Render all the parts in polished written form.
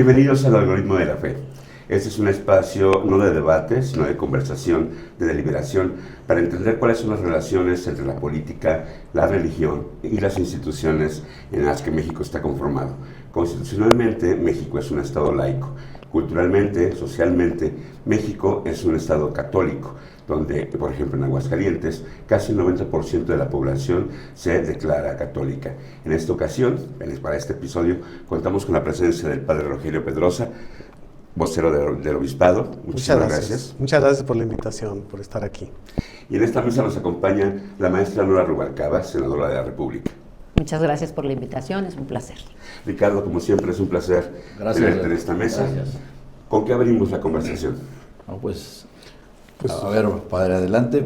Bienvenidos al Algoritmo de la Fe. Este es un espacio no de debate, sino de conversación, de deliberación, para entender cuáles son las relaciones entre la política, la religión y las instituciones en las que México está conformado. Constitucionalmente, México es un Estado laico. Culturalmente, socialmente, México es un Estado católico, donde, por ejemplo, en Aguascalientes, casi el 90% de la población se declara católica. En esta ocasión, para este episodio, contamos con la presencia del Padre Rogelio Pedrosa, vocero del Obispado. Muchísimas gracias. Muchas gracias por la invitación, por estar aquí. Y en esta mesa nos acompaña la maestra Nora Rubalcaba, senadora de la República. Muchas gracias por la invitación, es un placer. Ricardo, como siempre, es un placer tenerte en esta mesa. Gracias. ¿Con qué abrimos la conversación? No, pues, a ver, padre, adelante.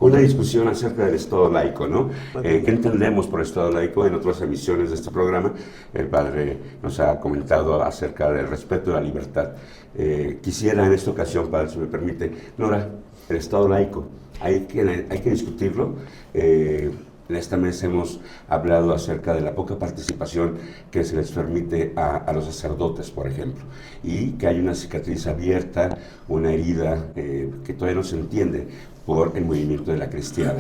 Una discusión acerca del Estado laico, ¿no? ¿Qué entendemos por Estado laico? En otras emisiones de este programa, el padre nos ha comentado acerca del respeto a la libertad. Quisiera en esta ocasión, padre, si me permite, Nora, el Estado laico, hay que discutirlo. En esta mesa hemos hablado acerca de la poca participación que se les permite a los sacerdotes, por ejemplo, y que hay una cicatriz abierta, una herida que todavía no se entiende por el movimiento de la cristiada.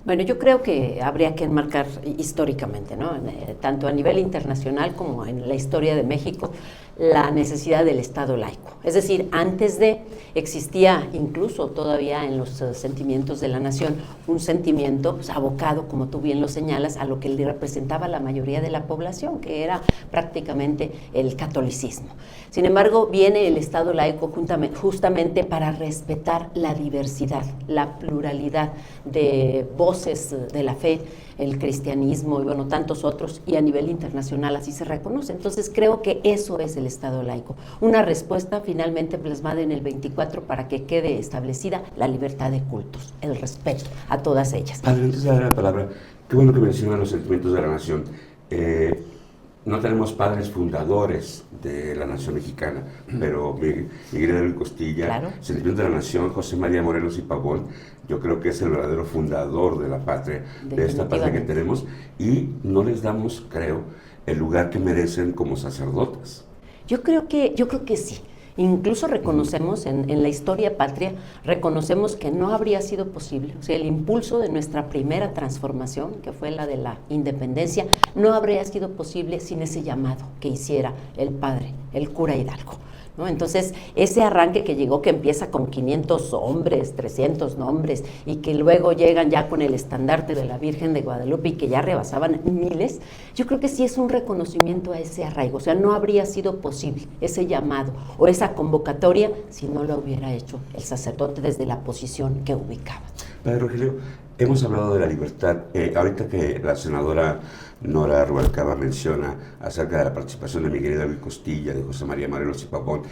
Bueno, yo creo que habría que enmarcar históricamente, ¿no? Tanto a nivel internacional como en la historia de México, la necesidad del Estado laico. Es decir, antes de existía incluso todavía en los sentimientos de la nación un sentimiento pues, abocado, como tú bien lo señalas, a lo que le representaba la mayoría de la población, que era prácticamente el catolicismo. Sin embargo, viene el Estado laico justamente para respetar la diversidad, la pluralidad de voces de la fe, el cristianismo y bueno, tantos otros, y a nivel internacional así se reconoce. Entonces creo que eso es el Estado laico, una respuesta finalmente plasmada en el 24 para que quede establecida la libertad de cultos, el respeto a todas ellas. Padre, antes de dar la palabra, qué bueno que menciona los sentimientos de la nación. No tenemos padres fundadores de la nación mexicana, pero Miguel Hidalgo y Costilla, claro. Sentimiento de la Nación, José María Morelos y Pavón, yo creo que es el verdadero fundador de la patria, de esta patria que tenemos, y no les damos, creo, el lugar que merecen como sacerdotes. Yo creo que sí. Incluso reconocemos en la historia patria, reconocemos que no habría sido posible, o sea, el impulso de nuestra primera transformación, que fue la de la independencia, no habría sido posible sin ese llamado que hiciera el padre, el cura Hidalgo, ¿no? Entonces, ese arranque que llegó, que empieza con 500 hombres, 300 nombres, y que luego llegan ya con el estandarte de la Virgen de Guadalupe y que ya rebasaban miles, yo creo que sí es un reconocimiento a ese arraigo. O sea, no habría sido posible ese llamado o esa convocatoria si no lo hubiera hecho el sacerdote desde la posición que ubicaba. Padre Rogelio, hemos hablado de la libertad. Ahorita que la senadora Nora Rubalcaba menciona acerca de la participación de Miguel Hidalgo y Costilla, de José María Morelos y Pavón,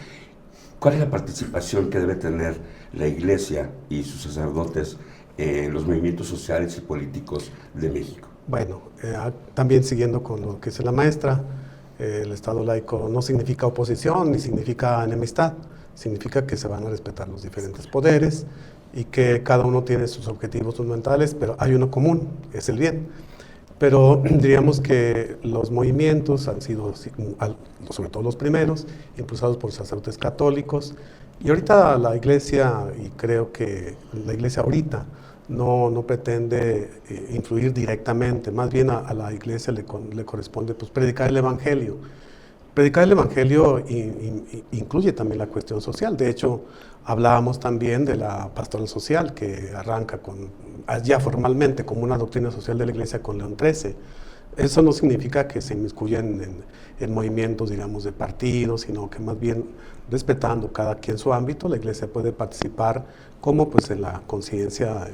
¿cuál es la participación que debe tener la Iglesia y sus sacerdotes en los movimientos sociales y políticos de México? Bueno, también siguiendo con lo que dice la maestra, el Estado laico no significa oposición ni significa enemistad, significa que se van a respetar los diferentes poderes y que cada uno tiene sus objetivos fundamentales, pero hay uno común, es el bien. Pero diríamos que los movimientos han sido, sobre todo los primeros, impulsados por sacerdotes católicos, y ahorita la Iglesia, y creo que la Iglesia ahorita, no pretende influir directamente, más bien a la Iglesia le corresponde pues, predicar el Evangelio. Predicar el Evangelio incluye también la cuestión social. De hecho, hablábamos también de la pastoral social, que arranca ya formalmente como una doctrina social de la Iglesia con León XIII. Eso no significa que se inmiscuyan en movimientos, digamos, de partidos, sino que más bien respetando cada quien su ámbito, la Iglesia puede participar como pues en la conciencia,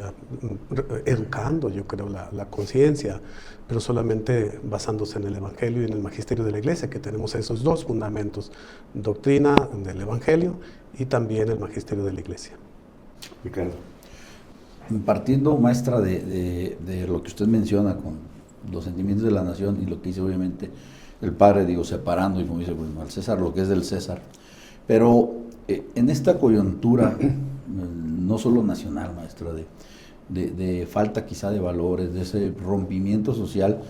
educando, yo creo, la conciencia, pero solamente basándose en el Evangelio y en el magisterio de la Iglesia, que tenemos esos dos fundamentos, doctrina del Evangelio y también el magisterio de la Iglesia. Ricardo. Partiendo, maestra, de lo que usted menciona con los sentimientos de la nación y lo que dice obviamente el padre, digo, separando, y como dice, bueno, al César lo que es del César, pero en esta coyuntura, no solo nacional, maestra, de falta quizá de valores, de ese rompimiento social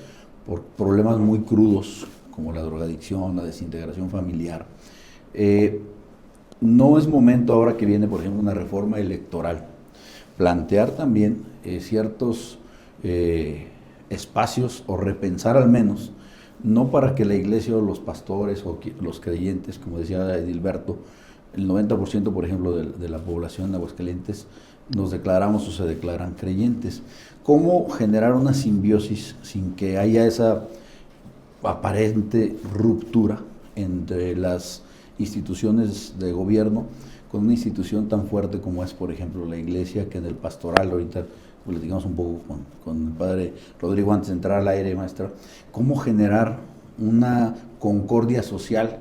por problemas muy crudos como la drogadicción, la desintegración familiar. No es momento ahora que viene, por ejemplo, una reforma electoral, plantear también ciertos espacios o repensar al menos, no para que la iglesia o los pastores o los creyentes, como decía Edilberto, el 90% por ejemplo de la población de Aguascalientes nos declaramos o se declaran creyentes. ¿Cómo generar una simbiosis sin que haya esa aparente ruptura entre las instituciones de gobierno con una institución tan fuerte como es, por ejemplo, la iglesia, que en el pastoral, ahorita platicamos un poco con el padre Rodrigo antes de entrar al aire, maestra, cómo generar una concordia social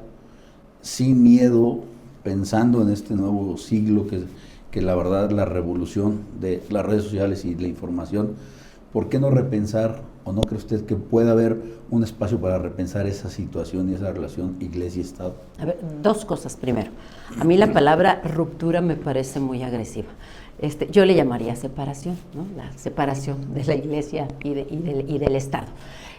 sin miedo, pensando en este nuevo siglo que la verdad la revolución de las redes sociales y la información, ¿por qué no repensar, o no cree usted que pueda haber un espacio para repensar esa situación y esa relación iglesia-estado? A ver, dos cosas. Primero, a mí la palabra ruptura me parece muy agresiva. Yo le llamaría separación, ¿no? La separación de la iglesia y del Estado.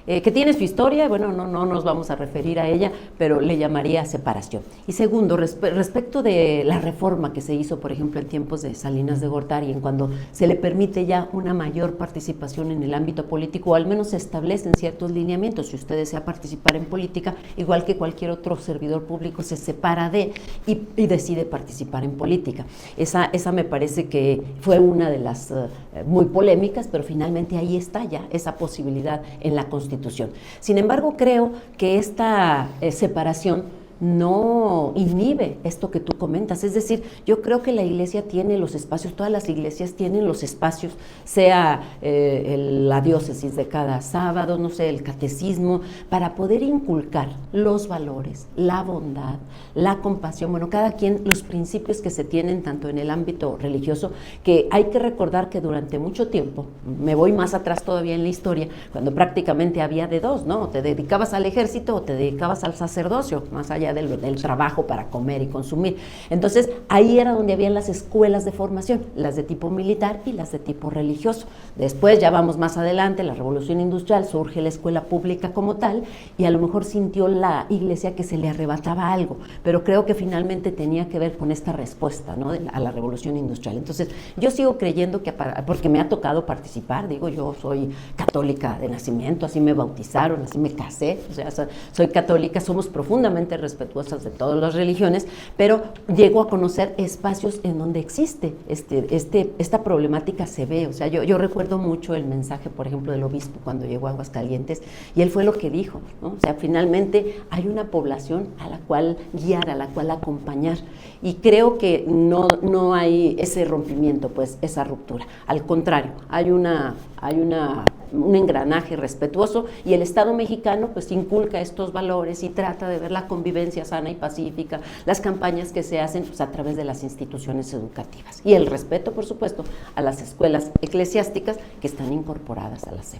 Que tiene su historia, bueno, no nos vamos a referir a ella, pero le llamaría separación. Y segundo, respecto de la reforma que se hizo, por ejemplo, en tiempos de Salinas de Gortari, en cuando se le permite ya una mayor participación en el ámbito político, o al menos se establecen ciertos lineamientos. Si usted desea participar en política, igual que cualquier otro servidor público, se separa y decide participar en política. Esa me parece que fue una de las muy polémicas, pero finalmente ahí está ya esa posibilidad en la Constitución. Sin embargo, creo que esta separación no inhibe esto que tú comentas. Es decir, yo creo que la iglesia tiene los espacios, todas las iglesias tienen los espacios, sea la diócesis de cada sábado, no sé, el catecismo, para poder inculcar los valores, la bondad, la compasión, bueno, cada quien, los principios que se tienen tanto en el ámbito religioso, que hay que recordar que durante mucho tiempo, me voy más atrás todavía en la historia, cuando prácticamente había de dos, ¿no? O te dedicabas al ejército o te dedicabas al sacerdocio, más allá del trabajo para comer y consumir. Entonces, ahí era donde habían las escuelas de formación, las de tipo militar y las de tipo religioso. Después, ya vamos más adelante, la Revolución Industrial, surge la escuela pública como tal, y a lo mejor sintió la iglesia que se le arrebataba algo, pero creo que finalmente tenía que ver con esta respuesta, ¿no?, a la Revolución Industrial. Entonces, yo sigo creyendo que, porque me ha tocado participar, digo, yo soy católica de nacimiento, así me bautizaron, así me casé, o sea, soy católica, somos profundamente respetuosas de todas las religiones, pero llego a conocer espacios en donde existe esta problemática, se ve. O sea, yo recuerdo mucho el mensaje, por ejemplo, del obispo cuando llegó a Aguascalientes, y él fue lo que dijo, ¿no? O sea, finalmente hay una población a la cual guiar, a la cual acompañar, y creo que no hay ese rompimiento, pues, esa ruptura. Al contrario, hay un engranaje respetuoso, y el Estado mexicano pues inculca estos valores y trata de ver la convivencia sana y pacífica, las campañas que se hacen pues a través de las instituciones educativas y el respeto, por supuesto, a las escuelas eclesiásticas que están incorporadas a la SEP.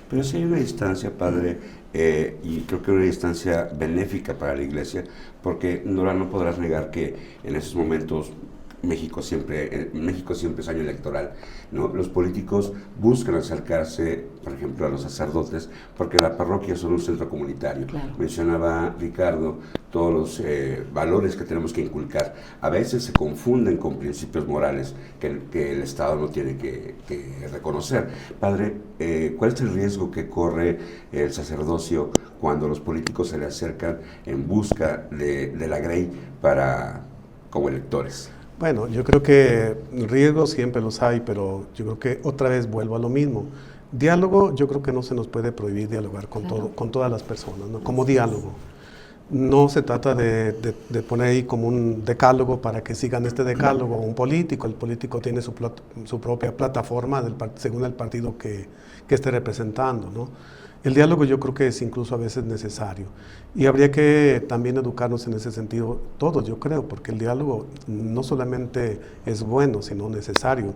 Pero sí hay una distancia, padre, y creo que una distancia benéfica para la iglesia, porque Nora, no podrás negar que en esos momentos México siempre es año electoral, ¿no? Los políticos buscan acercarse, por ejemplo, a los sacerdotes, porque las parroquias son un centro comunitario. Claro. Mencionaba Ricardo todos los valores que tenemos que inculcar. A veces se confunden con principios morales que el Estado no tiene que reconocer. Padre, ¿cuál es el riesgo que corre el sacerdocio cuando los políticos se le acercan en busca de la grey como electores? Bueno, yo creo que riesgos siempre los hay, pero yo creo que otra vez vuelvo a lo mismo. Diálogo, yo creo que no se nos puede prohibir dialogar con todas las personas, ¿no? Como diálogo. No se trata de poner ahí como un decálogo para que sigan este decálogo un político. El político tiene su propia plataforma según el partido que esté representando, ¿no? El diálogo yo creo que es incluso a veces necesario, y habría que también educarnos en ese sentido todos, yo creo, porque el diálogo no solamente es bueno, sino necesario.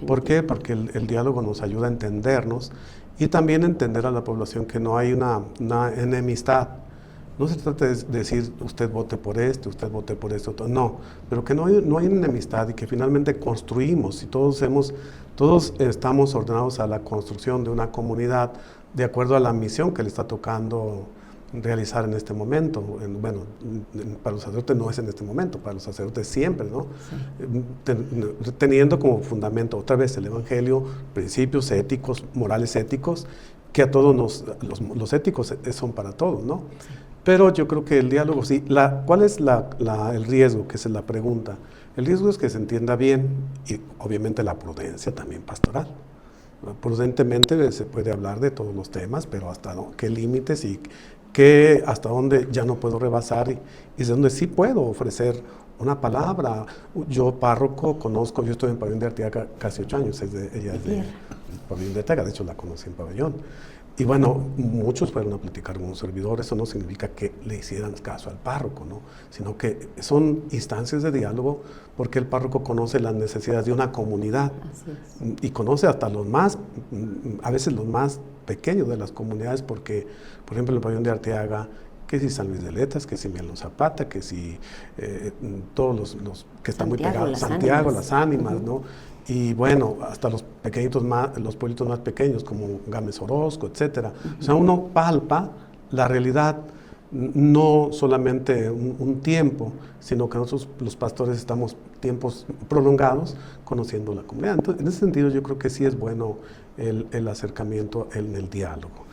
¿Por qué? Porque el diálogo nos ayuda a entendernos y también a entender a la población que no hay una enemistad. No se trata de decir usted vote por esto, usted vote por esto, no, pero que no hay enemistad y que finalmente construimos, y todos estamos ordenados a la construcción de una comunidad de acuerdo a la misión que le está tocando realizar en este momento. Bueno, para los sacerdotes no es en este momento, para los sacerdotes siempre, ¿no? Sí. Teniendo como fundamento otra vez el Evangelio, principios éticos, morales éticos, que a todos los éticos son para todos, ¿no? Sí. Pero yo creo que el diálogo sí. ¿Cuál es el riesgo? Que es la pregunta. El riesgo es que se entienda bien y obviamente la prudencia también pastoral. Prudentemente se puede hablar de todos los temas, pero hasta qué límites y hasta dónde ya no puedo rebasar y desde dónde sí puedo ofrecer una palabra. Yo párroco conozco, yo estoy en Pabellón de Arteaga casi 8 años, ella es de Pabellón de Arteaga, de hecho la conocí en Pabellón. Y bueno, muchos fueron a platicar con un servidor, eso no significa que le hicieran caso al párroco, ¿no? Sino que son instancias de diálogo porque el párroco conoce las necesidades de una comunidad y conoce hasta a veces los más pequeños de las comunidades porque, por ejemplo, en el Pabellón de Arteaga, que si San Luis de Letras, que si Melo Zapata, que si todos los que están muy pegados, Santiago, las ánimas, ¿no? Y bueno, hasta los pequeñitos los pueblitos más pequeños como Gámez Orozco, etcétera. O sea, uno palpa la realidad, no solamente un tiempo, sino que nosotros los pastores estamos tiempos prolongados conociendo la comunidad. Entonces, en ese sentido yo creo que sí es bueno el acercamiento en el diálogo.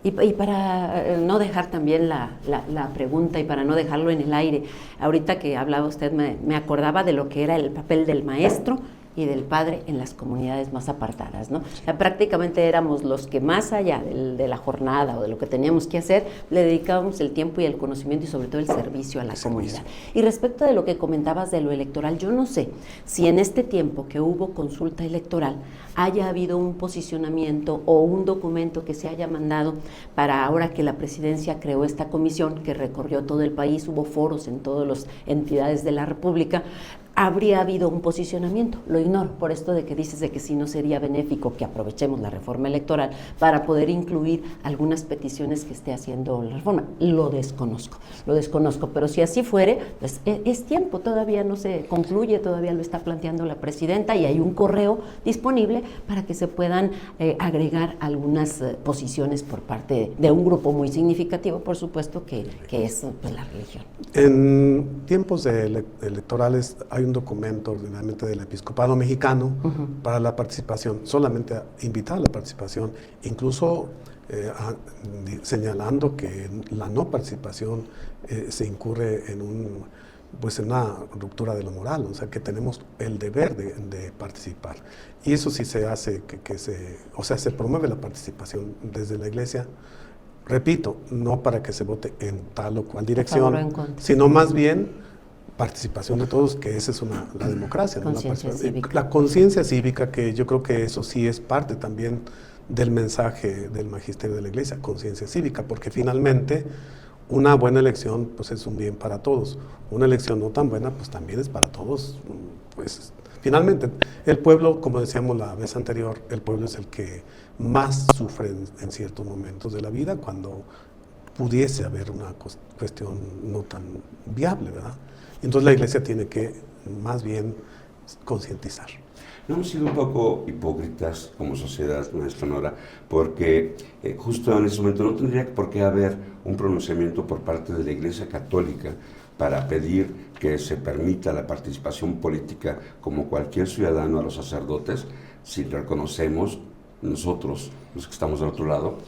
Y para no dejar también la pregunta y para no dejarlo en el aire, ahorita que hablaba usted me acordaba de lo que era el papel del maestro y del padre en las comunidades más apartadas, ¿no? O sea, prácticamente éramos los que más allá de la jornada o de lo que teníamos que hacer, le dedicábamos el tiempo y el conocimiento y sobre todo el servicio a la comunidad. Y respecto de lo que comentabas de lo electoral, yo no sé si en este tiempo que hubo consulta electoral haya habido un posicionamiento o un documento que se haya mandado para ahora que la presidencia creó esta comisión que recorrió todo el país, hubo foros en todas las entidades de la República, habría habido un posicionamiento. Lo ignoro por esto de que dices de que sí no sería benéfico que aprovechemos la reforma electoral para poder incluir algunas peticiones que esté haciendo la reforma. Lo desconozco, pero si así fuere, pues es tiempo, todavía no se concluye, todavía lo está planteando la presidenta y hay un correo disponible para que se puedan agregar algunas posiciones por parte de un grupo muy significativo, por supuesto, que es pues, la religión. En tiempos electorales hay un documento ordinariamente del episcopado mexicano para la participación, solamente invitar a la participación, incluso señalando que la no participación se incurre en una ruptura de lo moral, o sea que tenemos el deber de participar. Y eso sí se hace, se promueve la participación desde la Iglesia. Repito, no para que se vote en tal o cual dirección, sino más bien participación de todos, que esa es la democracia. La conciencia cívica, que yo creo que eso sí es parte también del mensaje del magisterio de la Iglesia, conciencia cívica, porque finalmente una buena elección pues es un bien para todos, una elección no tan buena pues también es para todos. Pues finalmente el pueblo, como decíamos la vez anterior, el pueblo es el que más sufre en ciertos momentos de la vida cuando pudiese haber una cuestión no tan viable, ¿verdad? Entonces la Iglesia tiene que más bien concientizar. No hemos sido un poco hipócritas como sociedad, maestra Nora, porque justo en ese momento no tendría por qué haber un pronunciamiento por parte de la Iglesia Católica para pedir que se permita la participación política como cualquier ciudadano a los sacerdotes, si reconocemos nosotros, los que estamos del otro lado,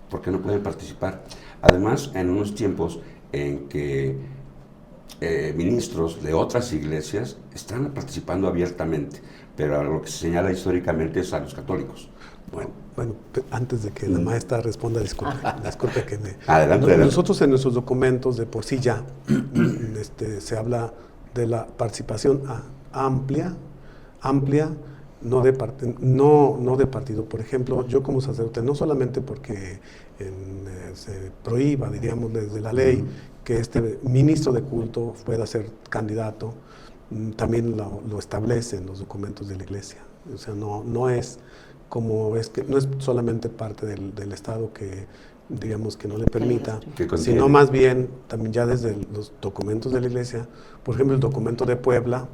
¿por qué no pueden participar? Además, en unos tiempos en que ministros de otras iglesias están participando abiertamente, pero lo que se señala históricamente es a los católicos. Bueno, antes de que la maestra responda, disculpe que me... Adelante. Nosotros en nuestros documentos de por sí ya se habla de la participación amplia, no de partido. Por ejemplo, yo como sacerdote, no solamente porque se prohíba, diríamos, desde la ley, que este ministro de culto pueda ser candidato, también lo establecen los documentos de la Iglesia. O sea, no es solamente parte del Estado que, digamos, que no le permita, sino más bien también ya desde los documentos de la Iglesia, por ejemplo, el documento de Puebla,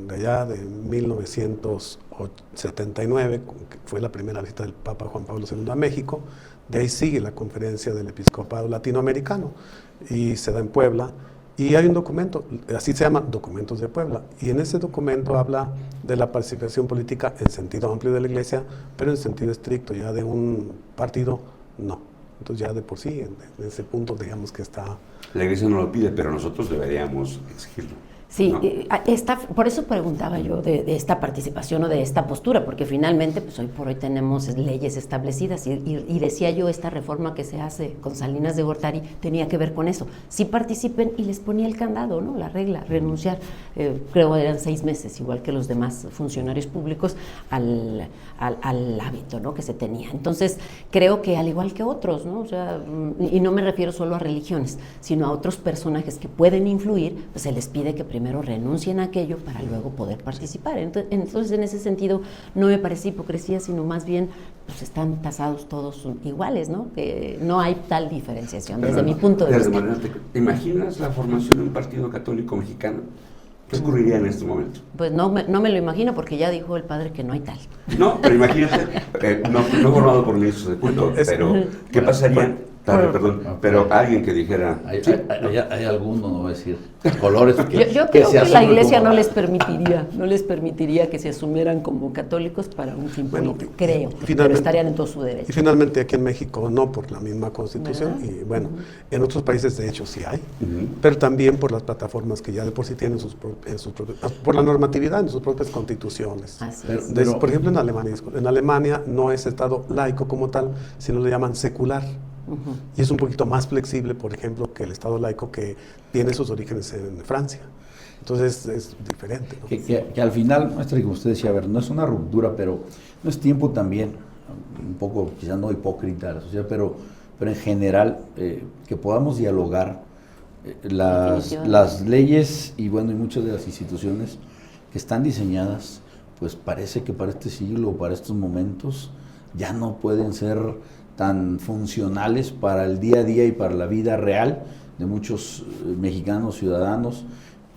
de allá de 1979, que fue la primera visita del Papa Juan Pablo II a México. De ahí sigue la Conferencia del Episcopado Latinoamericano y se da en Puebla. Y hay un documento, así se llama, Documentos de Puebla, y en ese documento habla de la participación política en sentido amplio de la Iglesia, pero en sentido estricto, ya de un partido, no. Entonces ya de por sí, en ese punto digamos que está... La Iglesia no lo pide, pero nosotros deberíamos exigirlo. Sí, ¿no? por eso preguntaba yo de esta participación o de esta postura, porque finalmente pues hoy por hoy tenemos leyes establecidas y decía yo, esta reforma que se hace con Salinas de Gortari tenía que ver con eso. Sí participen y les ponía el candado, ¿no? La regla, renunciar, creo eran 6 meses, igual que los demás funcionarios públicos, al hábito, ¿no? Que se tenía. Entonces, creo que al igual que otros, ¿no? O sea, y no me refiero solo a religiones, sino a otros personajes que pueden influir, pues se les pide que primero renuncien a aquello para luego poder participar. Entonces, en ese sentido, no me parece hipocresía, sino más bien, pues están tasados todos iguales, ¿no? Que no hay tal diferenciación, desde mi punto de vista. ¿Te imaginas la formación de un partido católico mexicano? ¿Qué ocurriría en este momento? Pues no me lo imagino, porque ya dijo el padre que no hay tal. No, pero imagínate, no formado por ministros de culto, pero ¿qué pasaría? Pero alguien que dijera... Hay alguno, no voy a decir, colores que yo creo que la Iglesia como... no les permitiría que se asumieran como católicos para un fin político, creo, pero estarían en todo su derecho. Y finalmente aquí en México no por la misma Constitución, y bueno, en otros países de hecho sí hay, pero también por las plataformas que ya de por sí tienen por la normatividad en sus propias constituciones. Pero, por ejemplo, en Alemania no es Estado laico como tal, sino le llaman secular. Y es un poquito más flexible, por ejemplo, que el Estado laico que tiene sus orígenes en Francia. Entonces es diferente, ¿no? Que al final, maestra, como usted decía, a ver, no es una ruptura, pero no es tiempo también, un poco quizás no hipócrita la sociedad, pero en general que podamos dialogar las leyes y bueno, y muchas de las instituciones que están diseñadas, pues parece que para este siglo, para estos momentos, ya no pueden ser tan funcionales para el día a día y para la vida real de muchos mexicanos, ciudadanos.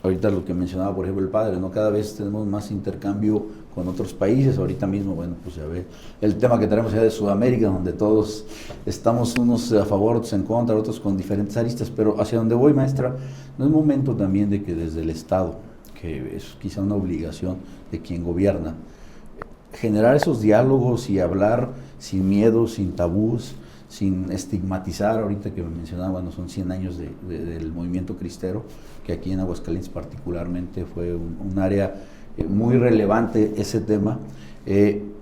Ahorita lo que mencionaba, por ejemplo, el padre, ¿no? Cada vez tenemos más intercambio con otros países. Ahorita mismo, bueno, pues ya ve el tema que tenemos ya de Sudamérica, donde todos estamos unos a favor, otros en contra, otros con diferentes aristas. Pero hacia donde voy, maestra, no es momento también de que desde el Estado, que es quizá una obligación de quien gobierna, generar esos diálogos y hablar sin miedo, sin tabús, sin estigmatizar. Ahorita que me mencionaba, bueno, son 100 años del movimiento cristero, que aquí en Aguascalientes particularmente fue un área muy relevante ese tema.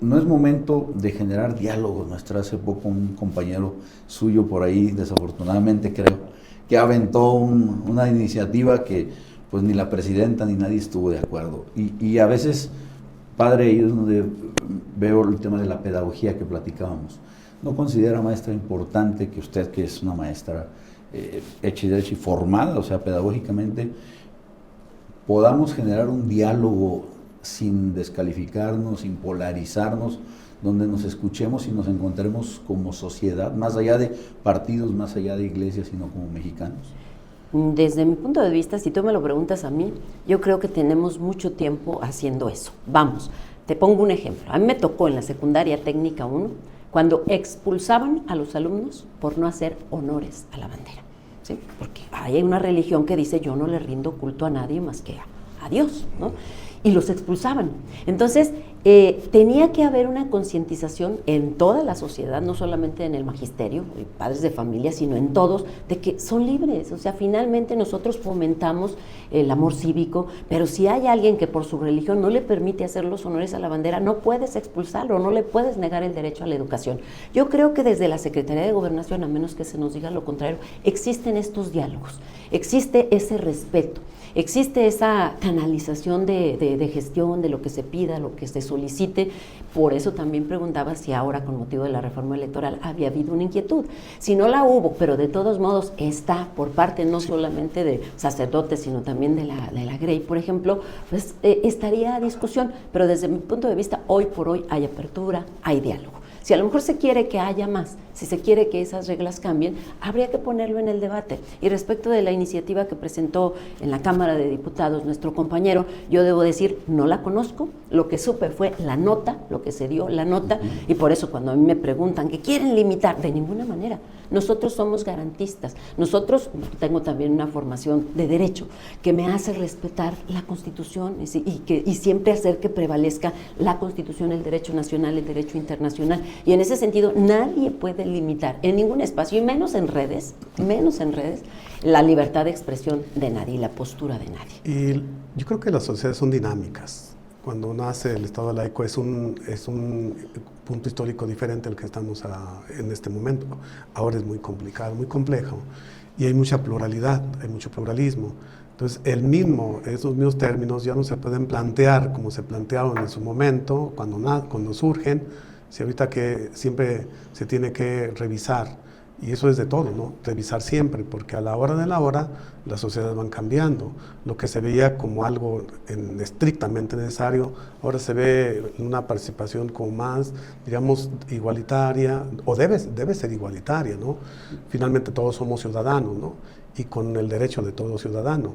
No es momento de generar diálogos, maestra. Hace poco un compañero suyo por ahí, desafortunadamente creo, que aventó una iniciativa que pues ni la presidenta ni nadie estuvo de acuerdo. Y a veces, padre, ahí es donde veo el tema de la pedagogía que platicábamos. ¿No considera, maestra, importante que usted, que es una maestra hecha y derecha y formada, o sea, pedagógicamente, podamos generar un diálogo sin descalificarnos, sin polarizarnos, donde nos escuchemos y nos encontremos como sociedad, más allá de partidos, más allá de iglesias, sino como mexicanos? Desde mi punto de vista, si tú me lo preguntas a mí, yo creo que tenemos mucho tiempo haciendo eso. Vamos, te pongo un ejemplo. A mí me tocó en la secundaria técnica 1, cuando expulsaban a los alumnos por no hacer honores a la bandera, ¿sí? Porque hay una religión que dice: yo no le rindo culto a nadie más que a Dios, ¿no? Y los expulsaban. Entonces, tenía que haber una concientización en toda la sociedad, no solamente en el magisterio, padres de familia, sino en todos, de que son libres. O sea, finalmente nosotros fomentamos el amor cívico, pero si hay alguien que por su religión no le permite hacer los honores a la bandera, no puedes expulsarlo, no le puedes negar el derecho a la educación. Yo creo que desde la Secretaría de Gobernación, a menos que se nos diga lo contrario, existen estos diálogos, existe ese respeto. Existe esa canalización de gestión, de lo que se pida, lo que se solicite. Por eso también preguntaba si ahora, con motivo de la reforma electoral, había habido una inquietud. Si no la hubo, pero de todos modos está por parte no solamente de sacerdotes, sino también de la Grey, por ejemplo, pues estaría a discusión. Pero desde mi punto de vista, hoy por hoy hay apertura, hay diálogo. Si a lo mejor se quiere que haya más, si se quiere que esas reglas cambien, habría que ponerlo en el debate. Y respecto de la iniciativa que presentó en la Cámara de Diputados nuestro compañero, yo debo decir, no la conozco, lo que supe fue la nota, lo que se dio, la nota, y por eso cuando a mí me preguntan que quieren limitar, de ninguna manera. Nosotros somos garantistas. Nosotros, tengo también una formación de derecho que me hace respetar la Constitución y siempre hacer que prevalezca la Constitución, el derecho nacional, el derecho internacional. Y en ese sentido, nadie puede limitar en ningún espacio, y menos en redes, la libertad de expresión de nadie y la postura de nadie. Y yo creo que las sociedades son dinámicas. Cuando nace el Estado laico es un punto histórico diferente al que estamos en este momento. Ahora es muy complicado, muy complejo, y hay mucha pluralidad, hay mucho pluralismo. Entonces, esos mismos términos ya no se pueden plantear como se plantearon en su momento, cuando surgen, si ahorita que siempre se tiene que revisar. Y eso es de todo, ¿no? Revisar siempre, porque a la hora de la hora las sociedades van cambiando. Lo que se veía como algo estrictamente necesario, ahora se ve una participación como más, digamos, igualitaria, o debe ser igualitaria, ¿no? Finalmente todos somos ciudadanos, ¿no? Y con el derecho de todo ciudadano.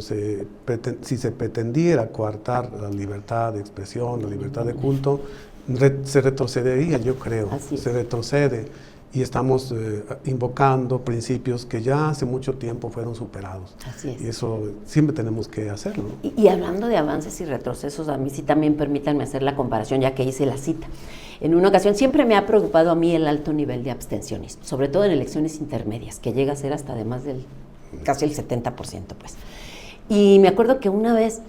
Si se pretendiera coartar la libertad de expresión, la libertad de culto, se retrocedería, yo creo. Se retrocede. Y estamos invocando principios que ya hace mucho tiempo fueron superados. Así es. Y eso siempre tenemos que hacerlo. Y hablando de avances y retrocesos, a mí sí también permítanme hacer la comparación, ya que hice la cita. En una ocasión siempre me ha preocupado a mí el alto nivel de abstencionismo, sobre todo en elecciones intermedias, que llega a ser hasta de más del casi el 70%, pues. Y me acuerdo que una vez,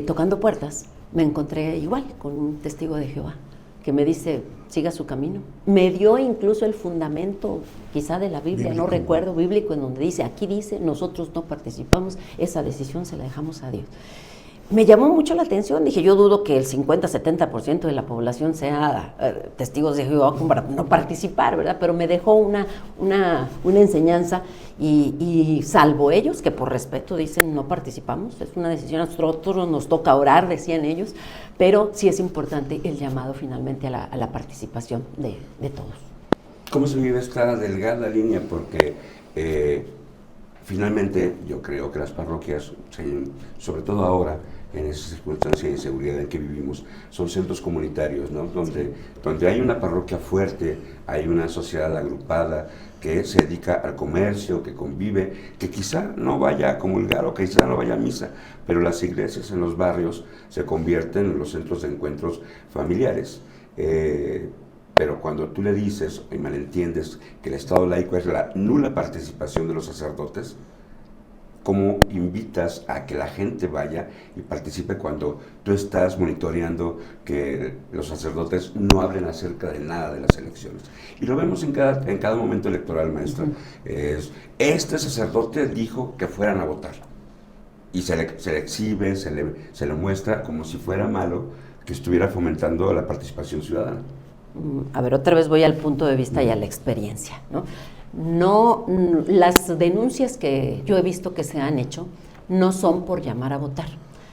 tocando puertas, me encontré igual con un testigo de Jehová, que me dice, siga su camino. Me dio incluso el fundamento, quizá de la Biblia, no recuerdo, bíblico, en donde aquí dice, nosotros no participamos, esa decisión se la dejamos a Dios. Me llamó mucho la atención, dije, yo dudo que el 50-70% de la población sea testigos de Jehová para no participar, ¿verdad? Pero me dejó una enseñanza y salvo ellos, que por respeto dicen no participamos, es una decisión, a nosotros nos toca orar, decían ellos, pero sí es importante el llamado finalmente a la participación de todos. ¿Cómo se vive esta delgada línea? Porque finalmente yo creo que las parroquias, sobre todo ahora, en esa circunstancia de inseguridad en que vivimos, son centros comunitarios, ¿no? Donde hay una parroquia fuerte, hay una sociedad agrupada que se dedica al comercio, que convive, que quizá no vaya a comulgar o que quizá no vaya a misa, pero las iglesias en los barrios se convierten en los centros de encuentros familiares. Pero cuando tú le dices y malentiendes que el Estado laico es la nula participación de los sacerdotes, ¿cómo invitas a que la gente vaya y participe cuando tú estás monitoreando que los sacerdotes no hablen acerca de nada de las elecciones? Y lo vemos en cada momento electoral, maestra. Este sacerdote dijo que fueran a votar. Y se le exhibe, se le muestra como si fuera malo que estuviera fomentando la participación ciudadana. A ver, otra vez voy al punto de vista y a la experiencia, ¿no? Las denuncias que yo he visto que se han hecho no son por llamar a votar,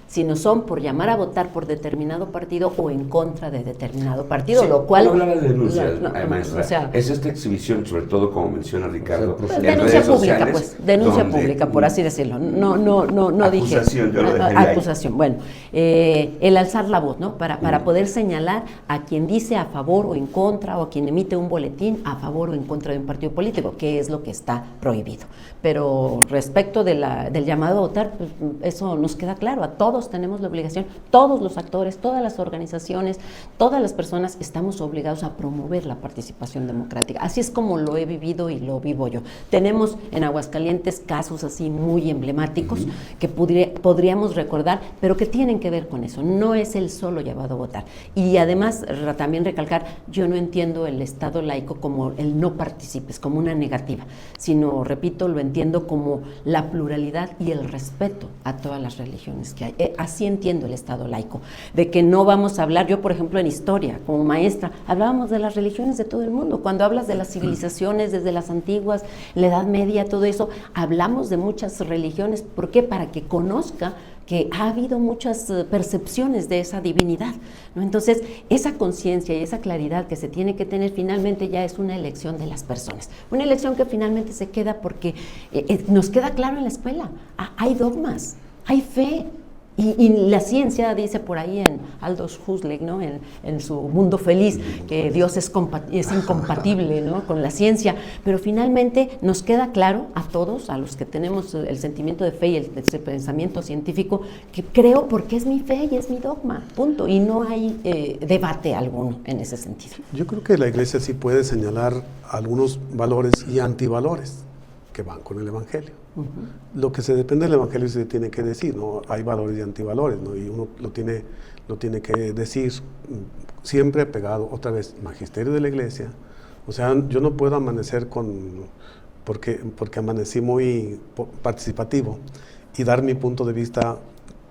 sino son por llamar a votar por determinado partido o en contra de determinado partido, sí, lo cual... No hablaba de denuncias, maestra. O sea, es esta exhibición, sobre todo como menciona Ricardo, pues, denuncia pública, sociales, pues, denuncia pública, por así decirlo. No dije... Acusación, yo lo dejaría acusación, ahí. Bueno, el alzar la voz, ¿no? Para poder señalar a quien dice a favor o en contra, o a quien emite un boletín a favor o en contra de un partido político, que es lo que está prohibido. Pero respecto del llamado a votar, pues, eso nos queda claro, a todos tenemos la obligación, todos los actores, todas las organizaciones, todas las personas estamos obligados a promover la participación democrática. Así es como lo he vivido y lo vivo yo. Tenemos en Aguascalientes casos así muy emblemáticos que podríamos recordar, pero que tienen que ver con eso. No es el solo llamado a votar. Y además, también recalcar, yo no entiendo el Estado laico como el no participes, como una negativa, sino, repito, lo entiendo como la pluralidad y el respeto a todas las religiones que hay. Así entiendo el Estado laico, de que no vamos a hablar, yo por ejemplo en historia, como maestra, hablábamos de las religiones de todo el mundo, cuando hablas de las civilizaciones desde las antiguas, la Edad Media, todo eso, hablamos de muchas religiones, ¿por qué? Para que conozca que ha habido muchas percepciones de esa divinidad, ¿no? Entonces, esa conciencia y esa claridad que se tiene que tener finalmente ya es una elección de las personas. Una elección que finalmente se queda porque nos queda claro en la escuela. Hay dogmas, hay fe. Y la ciencia dice por ahí en Aldous Huxley, ¿no? en su Mundo Feliz, que Dios es incompatible, ¿no? con la ciencia, pero finalmente nos queda claro a todos, a los que tenemos el sentimiento de fe y el pensamiento científico, que creo porque es mi fe y es mi dogma, punto, y no hay debate alguno en ese sentido. Yo creo que la Iglesia sí puede señalar algunos valores y antivalores que van con el Evangelio. Lo que se depende del Evangelio se tiene que decir, ¿no? Hay valores y antivalores, ¿no? Y uno lo tiene que decir siempre pegado, otra vez, magisterio de la Iglesia. O sea, yo no puedo amanecer porque amanecí muy participativo y dar mi punto de vista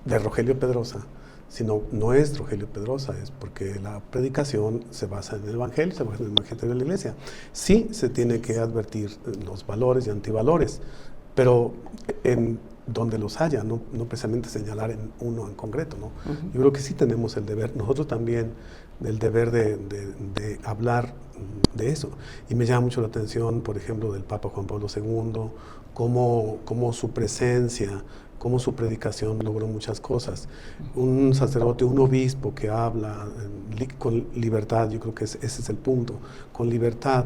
de Rogelio Pedrosa, sino no es Rogelio Pedrosa, es porque la predicación se basa en el Evangelio, se basa en el magisterio de la Iglesia. Sí se tiene que advertir los valores y antivalores, pero en donde los haya, no precisamente señalar en uno en concreto, ¿no? Yo creo que sí tenemos el deber, nosotros también, el deber de hablar de eso. Y me llama mucho la atención, por ejemplo, del Papa Juan Pablo II, cómo su presencia, cómo su predicación logró muchas cosas. Un sacerdote, un obispo que habla con libertad, yo creo que ese es el punto, con libertad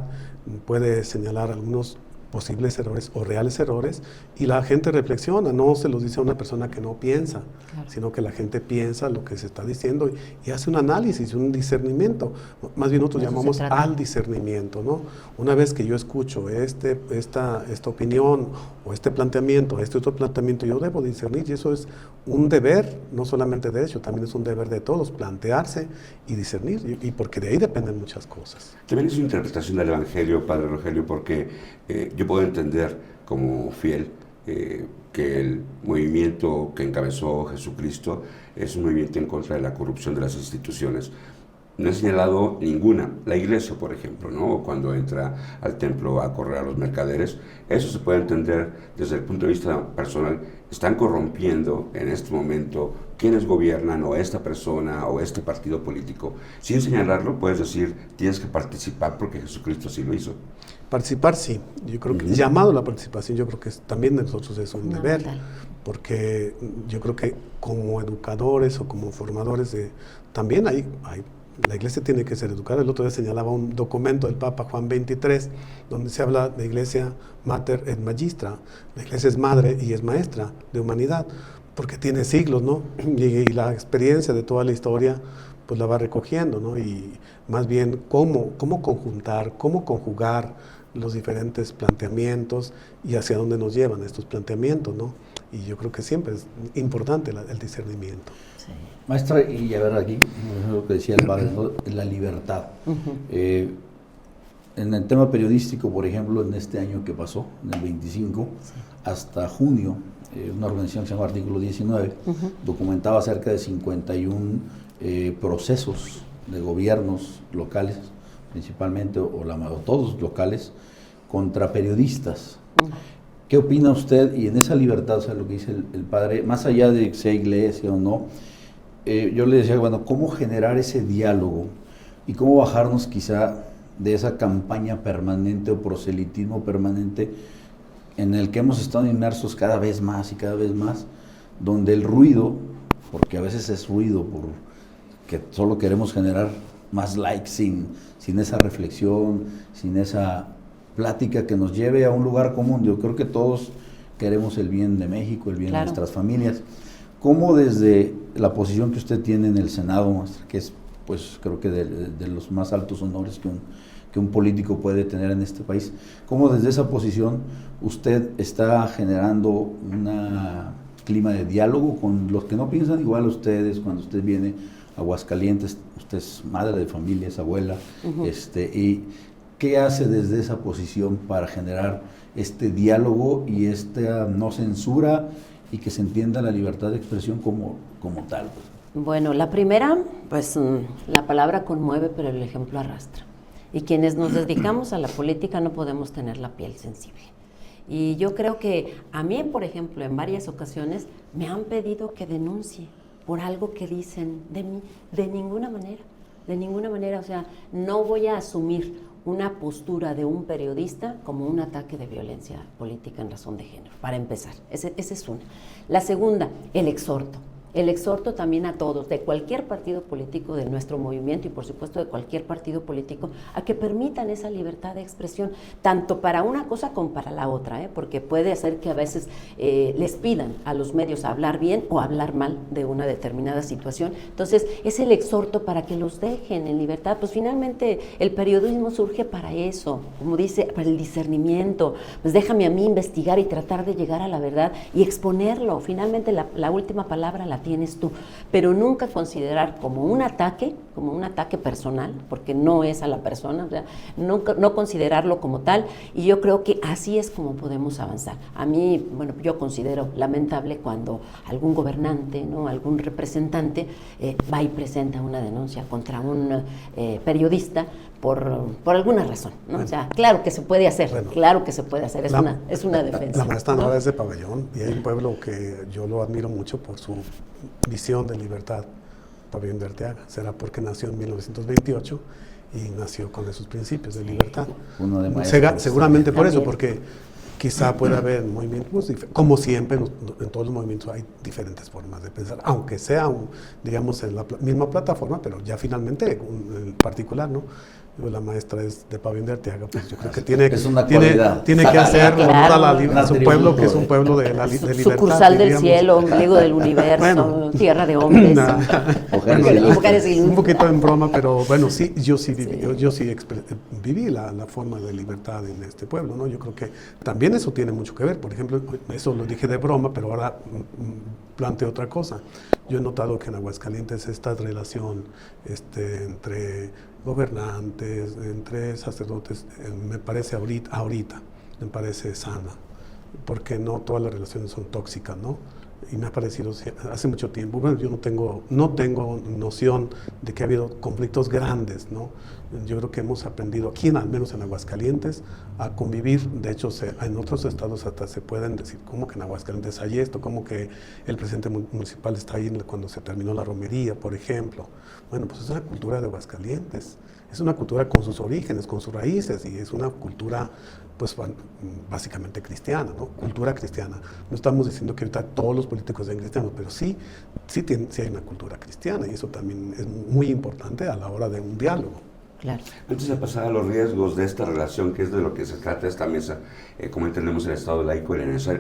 puede señalar algunos posibles errores o reales errores, y la gente reflexiona, no se los dice a una persona que no piensa, claro, sino que la gente piensa lo que se está diciendo y hace un análisis, un discernimiento. Más bien nosotros llamamos al discernimiento, ¿no? Una vez que yo escucho esta opinión o este planteamiento, este otro planteamiento, yo debo discernir, y eso es un deber, no solamente de ellos, también es un deber de todos, plantearse y discernir, y porque de ahí dependen muchas cosas. También es una interpretación del Evangelio, Padre Rogelio, porque yo puedo entender como fiel que el movimiento que encabezó Jesucristo es un movimiento en contra de la corrupción de las instituciones. No he señalado ninguna. La iglesia, por ejemplo, ¿no? Cuando entra al templo a correr a los mercaderes, eso se puede entender desde el punto de vista personal. Están corrompiendo en este momento quienes gobiernan, o esta persona o este partido político. Sin señalarlo, puedes decir, tienes que participar porque Jesucristo sí lo hizo. Participar sí, yo creo que llamado a la participación, yo creo que también de nosotros es un deber, porque yo creo que como educadores o como formadores también la Iglesia tiene que ser educada. El otro día señalaba un documento del Papa Juan XXIII, donde se habla de Iglesia Mater et Magistra. La Iglesia es madre y es maestra de humanidad, porque tiene siglos, ¿no? Y la experiencia de toda la historia pues la va recogiendo, ¿no? Y más bien cómo conjuntar, cómo conjugar los diferentes planteamientos y hacia dónde nos llevan estos planteamientos, ¿no? Y yo creo que siempre es importante el discernimiento. Sí. Maestra, y a ver aquí, lo que decía el padre, ¿no? La libertad. En el tema periodístico, por ejemplo, en este año que pasó, en el 25, hasta junio, una organización que se llama Artículo 19, documentaba cerca de 51 procesos de gobiernos locales, principalmente, o todos locales, contra periodistas. ¿Qué opina usted? Y en esa libertad, o sea, lo que dice el padre, más allá de que sea iglesia o no, yo le decía, bueno, ¿cómo generar ese diálogo y cómo bajarnos quizá de esa campaña permanente o proselitismo permanente en el que hemos estado inmersos cada vez más y cada vez más, donde el ruido, porque a veces es ruido, porque solo queremos generar más likes sin esa reflexión, sin esa plática que nos lleve a un lugar común? Yo creo que todos queremos el bien de México, el bien de nuestras familias. ¿Cómo desde la posición que usted tiene en el Senado, maestra, que es, pues, creo que de los más altos honores que un político puede tener en este país, cómo desde esa posición usted está generando un clima de diálogo con los que no piensan igual a ustedes? Cuando usted viene a Aguascalientes, usted es madre de familia, es abuela, y ¿qué hace desde esa posición para generar este diálogo y esta no censura y que se entienda la libertad de expresión como tal? Bueno, la primera, pues la palabra conmueve, pero el ejemplo arrastra. Y quienes nos dedicamos a la política no podemos tener la piel sensible. Y yo creo que a mí, por ejemplo, en varias ocasiones me han pedido que denuncie por algo que dicen de mí. De ninguna manera, o sea, no voy a asumir una postura de un periodista como un ataque de violencia política en razón de género, para empezar. Esa es una. La segunda, el exhorto. El exhorto también a todos, de cualquier partido político de nuestro movimiento y por supuesto de cualquier partido político, a que permitan esa libertad de expresión, tanto para una cosa como para la otra, porque puede hacer que a veces les pidan a los medios hablar bien o hablar mal de una determinada situación. Entonces, es el exhorto para que los dejen en libertad. Pues finalmente el periodismo surge para eso, como dice, para el discernimiento. Pues déjame a mí investigar y tratar de llegar a la verdad y exponerlo. Finalmente la última palabra la tienes tú, pero nunca considerar como un ataque personal, porque no es a la persona, o sea, no considerarlo como tal, y yo creo que así es como podemos avanzar. A mí, bueno, yo considero lamentable cuando algún gobernante, ¿no?, algún representante va y presenta una denuncia contra un periodista por alguna razón, ¿no? Bueno, o sea, claro que se puede hacer, es una defensa. La maestra ¿no? Nora es de Pabellón, y hay un pueblo que yo lo admiro mucho por su visión de libertad, Pabellón de Arteaga. Será porque nació en 1928 y nació con esos principios de libertad. Uno de maestros. Seguramente por eso, porque quizá pueda haber movimientos, como siempre en todos los movimientos hay diferentes formas de pensar, aunque sea, digamos, en la misma plataforma, pero ya finalmente en particular, ¿no? La maestra es de Pabellón de Arteaga, pues yo creo que tiene que hacer honor a su pueblo, que es un pueblo de libertad. Sucursal del cielo, ombligo del universo, bueno, tierra de hombres. Un poquito en broma, pero bueno, sí, yo sí viví la forma de libertad en este pueblo, ¿no? Yo creo que también eso tiene mucho que ver. Por ejemplo, eso lo dije de broma, pero ahora planteo otra cosa. Yo he notado que en Aguascalientes esta relación entre gobernantes, entre sacerdotes, me parece ahorita me parece sana, porque no todas las relaciones son tóxicas, ¿no? Y me ha parecido hace mucho tiempo. Bueno, yo no tengo noción de que ha habido conflictos grandes, ¿no? Yo creo que hemos aprendido aquí, al menos en Aguascalientes, a convivir. De hecho, en otros estados hasta se pueden decir, ¿cómo que en Aguascalientes hay esto? ¿Cómo que el presidente municipal está ahí cuando se terminó la romería, por ejemplo? Bueno, pues es una cultura de Aguascalientes. Es una cultura con sus orígenes, con sus raíces, y es una cultura, pues, básicamente cristiana, ¿no? Cultura cristiana. No estamos diciendo que ahorita todos los políticos sean cristianos, pero sí hay una cultura cristiana, y eso también es muy importante a la hora de un diálogo. Claro. Antes de pasar a los riesgos de esta relación, que es de lo que se trata esta mesa, como entendemos el Estado laico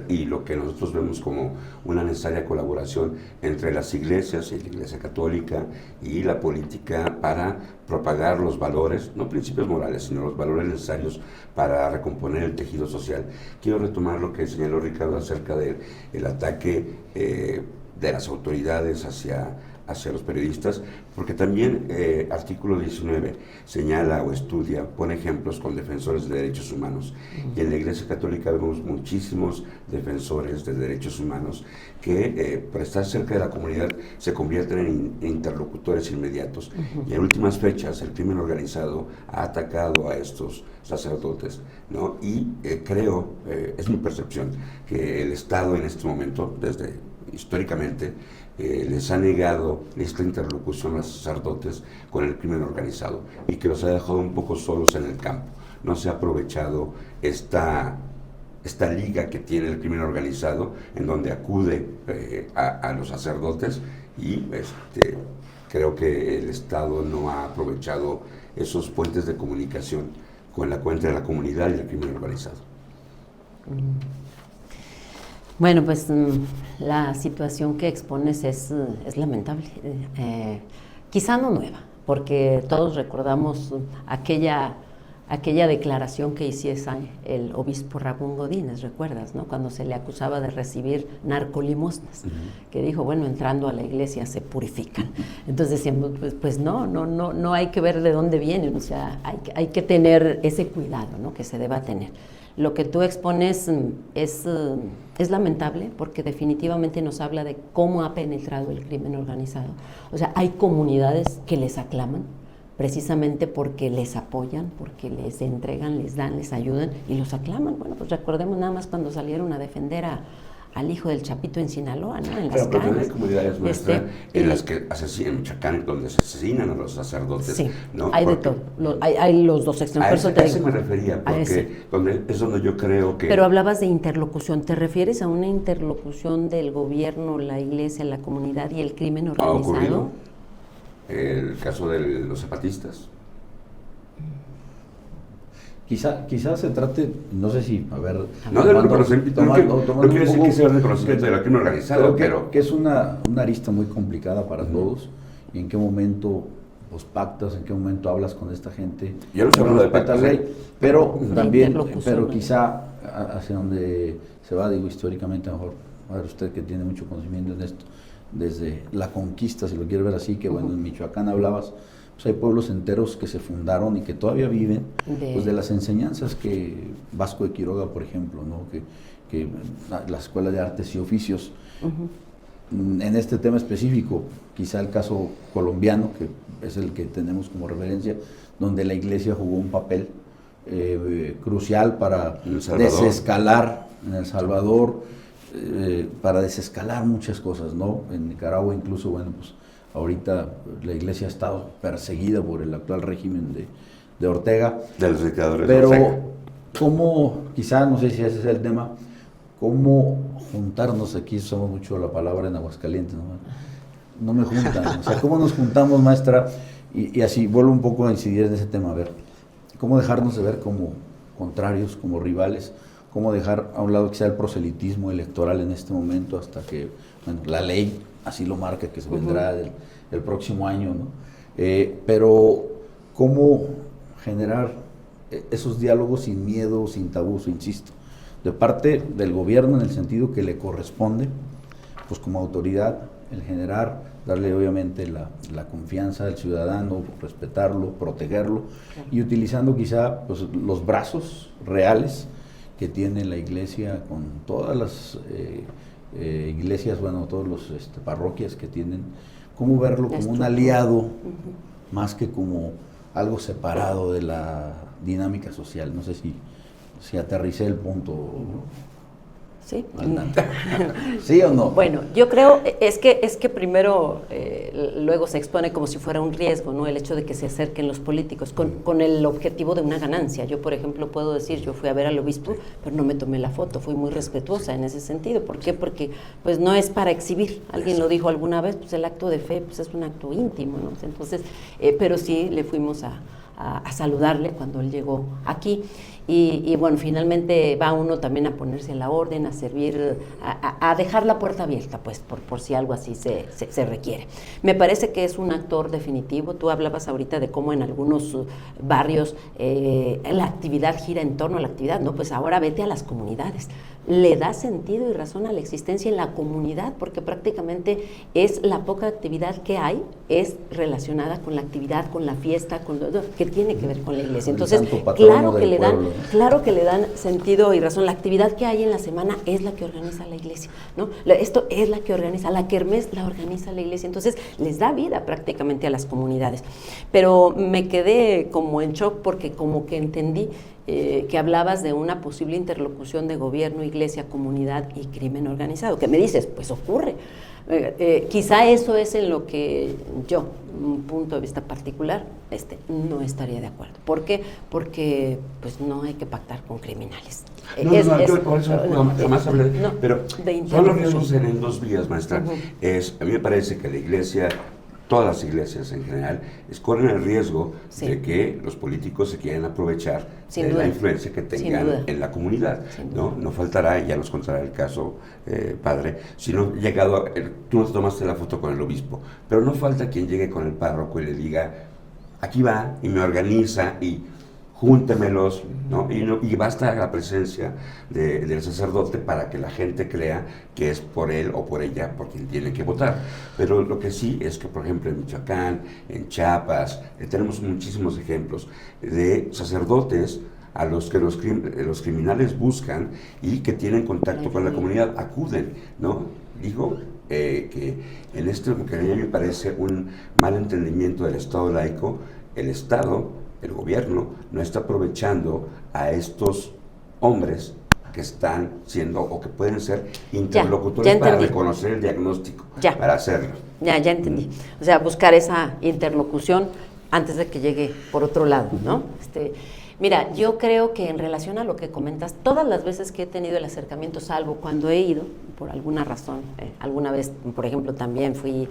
y lo que nosotros vemos como una necesaria colaboración entre las iglesias y la Iglesia Católica y la política para propagar los valores, no principios morales, sino los valores necesarios para recomponer el tejido social. Quiero retomar lo que señaló Ricardo acerca del ataque de las autoridades hacia los periodistas, porque también artículo 19 señala o estudia, pone ejemplos con defensores de derechos humanos. Y en la Iglesia Católica vemos muchísimos defensores de derechos humanos que por estar cerca de la comunidad se convierten en interlocutores inmediatos. Y en últimas fechas el crimen organizado ha atacado a estos sacerdotes, ¿no? Y creo, es mi percepción, que el Estado en este momento, históricamente, les ha negado esta interlocución a los sacerdotes con el crimen organizado y que los ha dejado un poco solos en el campo. No se ha aprovechado esta liga que tiene el crimen organizado, en donde acude a los sacerdotes, y creo que el Estado no ha aprovechado esos puentes de comunicación entre la comunidad y el crimen organizado. Bueno, pues la situación que expones es lamentable, quizá no nueva, porque todos recordamos aquella declaración que hiciese el obispo Ramón Godínez, ¿recuerdas, no? Cuando se le acusaba de recibir narcolimosnas, que dijo, bueno, entrando a la iglesia se purifican. Entonces decíamos, pues no hay que ver de dónde vienen, o sea, hay que tener ese cuidado, ¿no?, que se deba tener. Lo que tú expones es lamentable, porque definitivamente nos habla de cómo ha penetrado el crimen organizado. O sea, hay comunidades que les aclaman, precisamente porque les apoyan, porque les entregan, les dan, les ayudan y los aclaman. Bueno, pues recordemos nada más cuando salieron a defender al hijo del Chapito en Sinaloa, ¿no? En las pero calles. hay comunidades, maestra, en las que asesinan, en Michoacán, donde se asesinan a los sacerdotes. Sí, ¿no? hay de todo. Hay los dos extremos. A Por eso te ese digo. me refería, porque es donde yo creo que... Pero hablabas de interlocución. ¿Te refieres a una interlocución del gobierno, la iglesia, la comunidad y el crimen ha organizado? ocurrido el caso de los zapatistas. Quizá se trate, no sé si, a ver... No del reconocimiento, no quiero decir que sea el reconocimiento de la crimen organizado, pero... Que es una arista muy complicada para todos, y en qué momento pues pactas, en qué momento hablas con esta gente. Yo no estoy hablando de respetas pactas, ley, pero también, interlocución, quizá hacia donde se va, digo, históricamente, a lo mejor, a ver usted que tiene mucho conocimiento en esto, desde la conquista, si lo quiere ver así, que bueno, en Michoacán hablabas, pues hay pueblos enteros que se fundaron y que todavía viven pues de las enseñanzas que Vasco de Quiroga, por ejemplo, ¿no? que la Escuela de Artes y Oficios, en este tema específico, quizá el caso colombiano, que es el que tenemos como referencia, donde la iglesia jugó un papel crucial para desescalar en El Salvador, para desescalar muchas cosas, ¿no? En Nicaragua incluso, bueno, pues ahorita la iglesia ha estado perseguida por el actual régimen de Ortega. De los dictadores. Pero, ¿cómo, quizá, no sé si ese es el tema, cómo juntarnos, aquí usamos mucho la palabra en Aguascalientes, no me juntan, o sea, cómo nos juntamos, maestra, y así vuelvo un poco a incidir en ese tema, a ver, cómo dejarnos de ver como contrarios, como rivales, cómo dejar a un lado que sea el proselitismo electoral en este momento hasta que, bueno, la ley así lo marca, que se vendrá el próximo año, ¿no? Pero cómo generar esos diálogos sin miedo, sin tabús, insisto, de parte del gobierno en el sentido que le corresponde, pues como autoridad, el generar, darle obviamente la confianza al ciudadano, respetarlo, protegerlo, y utilizando quizá pues, los brazos reales que tiene la iglesia con todas las iglesias, bueno, todas las parroquias que tienen, cómo verlo como un aliado más que como algo separado de la dinámica social. No sé si aterricé el punto. Sí. ¿Sí o no? Bueno, yo creo, es que primero, luego se expone como si fuera un riesgo, ¿no? El hecho de que se acerquen los políticos con el objetivo de una ganancia. Yo, por ejemplo, puedo decir, yo fui a ver al obispo, pero no me tomé la foto, fui muy respetuosa en ese sentido. ¿Por qué? Porque pues no es para exhibir. Alguien lo dijo alguna vez, pues el acto de fe pues es un acto íntimo, ¿no? Entonces, pero sí le fuimos a saludarle cuando él llegó aquí. Y bueno, finalmente va uno también a ponerse a la orden, a servir, a dejar la puerta abierta, pues, por si algo así se requiere. Me parece que es un actor definitivo. Tú hablabas ahorita de cómo en algunos barrios la actividad gira en torno a la actividad, ¿no? Pues ahora vete a las comunidades. Le da sentido y razón a la existencia en la comunidad, porque prácticamente es la poca actividad que hay, es relacionada con la actividad, con la fiesta, que tiene que ver con la iglesia. Entonces, claro que le dan sentido y razón. La actividad que hay en la semana es la que organiza la iglesia, ¿no? Esto es la que organiza, la kermés la organiza la iglesia. Entonces, les da vida prácticamente a las comunidades. Pero me quedé como en shock porque como que entendí que hablabas de una posible interlocución de gobierno, iglesia, comunidad y crimen organizado. ¿Qué me dices? Pues ocurre. Quizá eso es en lo que yo, un punto de vista particular, no estaría de acuerdo. ¿Por qué? Porque pues no hay que pactar con criminales. Yo por eso jamás hablé, pero son los riesgos en dos vías, maestra. A mí me parece que la iglesia, todas las iglesias en general, corren el riesgo de que los políticos se quieran aprovechar de la influencia que tengan en la comunidad. No faltará, ya nos contará el caso, padre, sino tú no te tomaste la foto con el obispo, pero no falta quien llegue con el párroco y le diga, aquí va, y me organiza, y júntemelos, ¿no? Y basta la presencia del sacerdote para que la gente crea que es por él o por ella por quien tiene que votar. Pero lo que sí es que, por ejemplo, en Michoacán, en Chiapas, tenemos muchísimos ejemplos de sacerdotes a los que los criminales buscan y que tienen contacto con la comunidad, acuden, ¿no? Digo que en que a mí me parece un mal entendimiento del Estado laico, el Estado, el gobierno, no está aprovechando a estos hombres que están siendo o que pueden ser interlocutores ya para entendí. reconocer el diagnóstico, Ya. para hacerlo. Ya entendí. O sea, buscar esa interlocución antes de que llegue por otro lado, ¿no? Mira, yo creo que en relación a lo que comentas, todas las veces que he tenido el acercamiento, salvo cuando he ido, por alguna razón, alguna vez, por ejemplo, también fui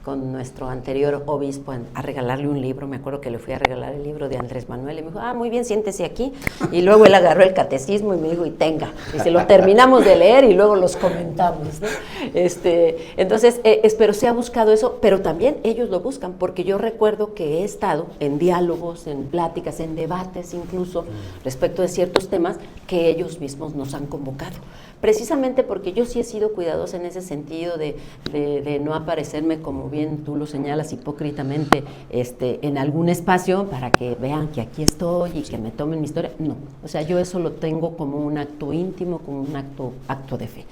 con nuestro anterior obispo a regalarle un libro, me acuerdo que le fui a regalar el libro de Andrés Manuel y me dijo, muy bien, siéntese aquí, y luego él agarró el catecismo y me dijo, y tenga, y se lo terminamos de leer y luego los comentamos, ¿no? Entonces, pero se ha buscado eso, pero también ellos lo buscan, porque yo recuerdo que he estado en diálogos, en pláticas, en debates incluso, respecto de ciertos temas que ellos mismos nos han convocado. Precisamente porque yo sí he sido cuidadosa en ese sentido de no aparecerme, como bien tú lo señalas, hipócritamente en algún espacio para que vean que aquí estoy y que me tomen mi historia. No, o sea, yo eso lo tengo como un acto íntimo, como un acto de fe.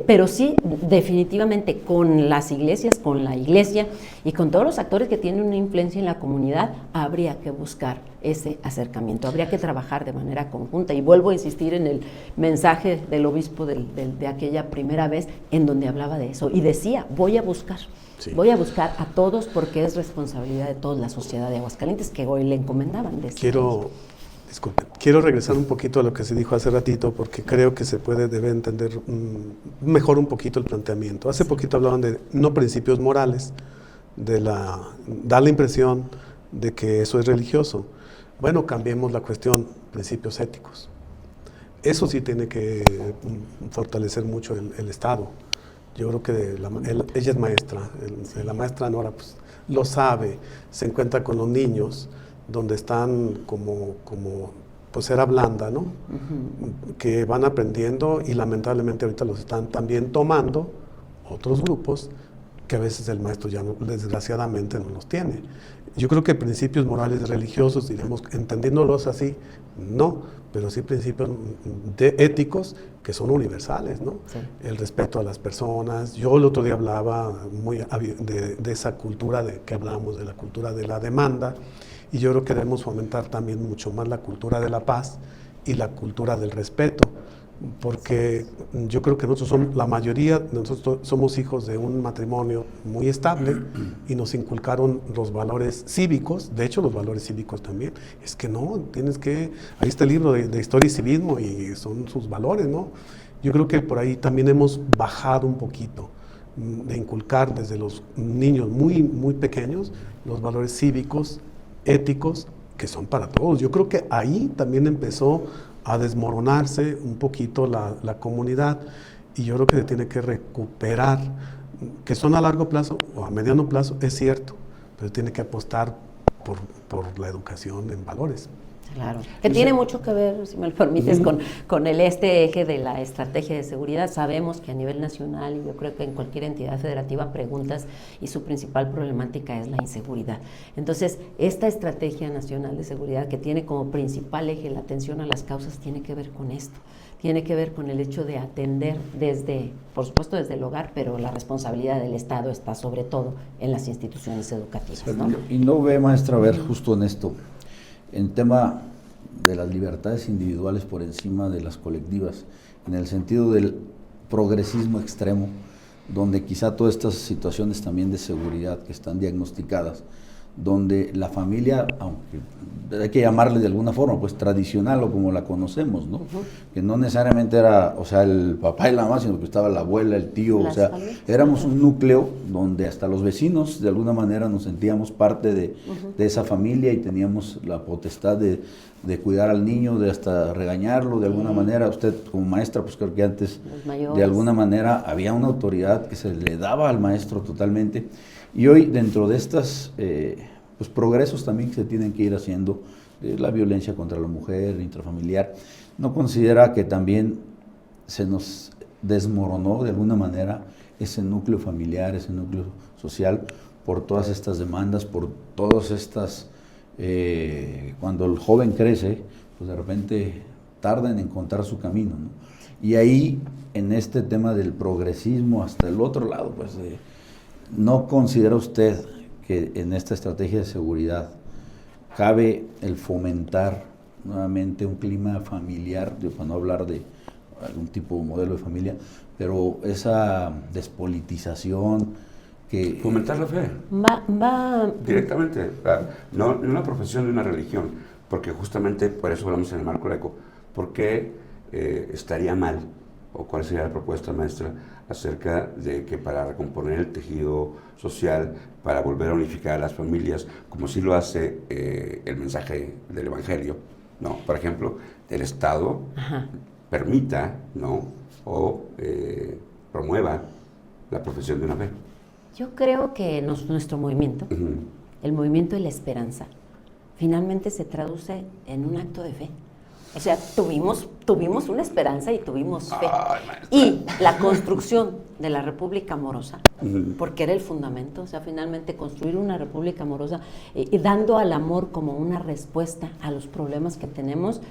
Pero sí, definitivamente con las iglesias, con la iglesia y con todos los actores que tienen una influencia en la comunidad, habría que buscar ese acercamiento, habría que trabajar de manera conjunta. Y vuelvo a insistir en el mensaje del obispo de aquella primera vez en donde hablaba de eso y decía, voy a buscar a todos porque es responsabilidad de toda la sociedad de Aguascalientes que hoy le encomendaban. Quiero regresar un poquito a lo que se dijo hace ratito porque creo que debe entender mejor un poquito el planteamiento. Hace poquito hablaban de no principios morales, da la impresión de que eso es religioso. Bueno, cambiemos la cuestión, principios éticos. Eso sí tiene que fortalecer mucho el Estado. Yo creo que ella es maestra, la maestra Nora pues, lo sabe, se encuentra con los niños, donde están como pues cera blanda, ¿no? Uh-huh. Que van aprendiendo y lamentablemente ahorita los están también tomando otros grupos que a veces el maestro ya no, desgraciadamente no los tiene. Yo creo que principios morales religiosos, diremos, entendiéndolos así, no, pero sí principios éticos que son universales, ¿no? Sí. El respeto a las personas. Yo el otro día hablaba de esa cultura que hablamos, de la cultura de la demanda, y yo creo que debemos fomentar también mucho más la cultura de la paz y la cultura del respeto, porque yo creo que la mayoría de nosotros somos hijos de un matrimonio muy estable y nos inculcaron los valores cívicos, de hecho los valores cívicos también, es que no, ahí está el libro de historia y civismo y son sus valores, ¿no? Yo creo que por ahí también hemos bajado un poquito de inculcar desde los niños muy, muy pequeños los valores cívicos, éticos, que son para todos. Yo creo que ahí también empezó a desmoronarse un poquito la comunidad y yo creo que se tiene que recuperar, que son a largo plazo o a mediano plazo, es cierto, pero tiene que apostar por la educación en valores. Claro, que tiene mucho que ver, si me lo permites, con el eje de la estrategia de seguridad. Sabemos que a nivel nacional, y yo creo que en cualquier entidad federativa preguntas, y su principal problemática es la inseguridad. Entonces, esta estrategia nacional de seguridad que tiene como principal eje la atención a las causas, tiene que ver con esto. Tiene que ver con el hecho de atender por supuesto desde el hogar, pero la responsabilidad del Estado está sobre todo en las instituciones educativas, ¿no? Y no ve, maestra, ver justo en esto, en tema de las libertades individuales por encima de las colectivas, en el sentido del progresismo extremo, donde quizá todas estas situaciones también de seguridad que están diagnosticadas, donde la familia, aunque hay que llamarle de alguna forma, pues tradicional o como la conocemos, ¿no? Uh-huh. Que no necesariamente era, o sea, el papá y la mamá, sino que estaba la abuela, el tío, o sea, éramos un núcleo donde hasta los vecinos de alguna manera nos sentíamos parte de esa familia y teníamos la potestad de cuidar al niño, de hasta regañarlo de alguna manera. Usted como maestra, pues creo que antes de alguna manera había una autoridad que se le daba al maestro totalmente. Y hoy, dentro de estos pues progresos también que se tienen que ir haciendo, la violencia contra la mujer, intrafamiliar, ¿no considera que también se nos desmoronó de alguna manera ese núcleo familiar, ese núcleo social, por todas estas demandas, por todas estas... cuando el joven crece, pues de repente tarda en encontrar su camino, ¿no? Y ahí, en este tema del progresismo hasta el otro lado, pues... ¿No considera usted que en esta estrategia de seguridad cabe el fomentar nuevamente un clima familiar, para no hablar de algún tipo de modelo de familia, pero esa despolitización que... Fomentar la fe. Directamente, no una profesión de una religión, porque justamente por eso hablamos en el marco laico. ¿Por qué estaría mal, o cuál sería la propuesta, maestra, acerca de que para recomponer el tejido social, para volver a unificar a las familias, como sí lo hace el mensaje del Evangelio, ¿no? Por ejemplo, el Estado permita, ¿no? O promueva la profesión de una fe? Yo creo que nuestro movimiento, el movimiento de la esperanza, finalmente se traduce en un acto de fe. O sea, tuvimos una esperanza y tuvimos fe. Y la construcción de la República Amorosa, porque era el fundamento, o sea, finalmente construir una República Amorosa y dando al amor como una respuesta a los problemas que tenemos,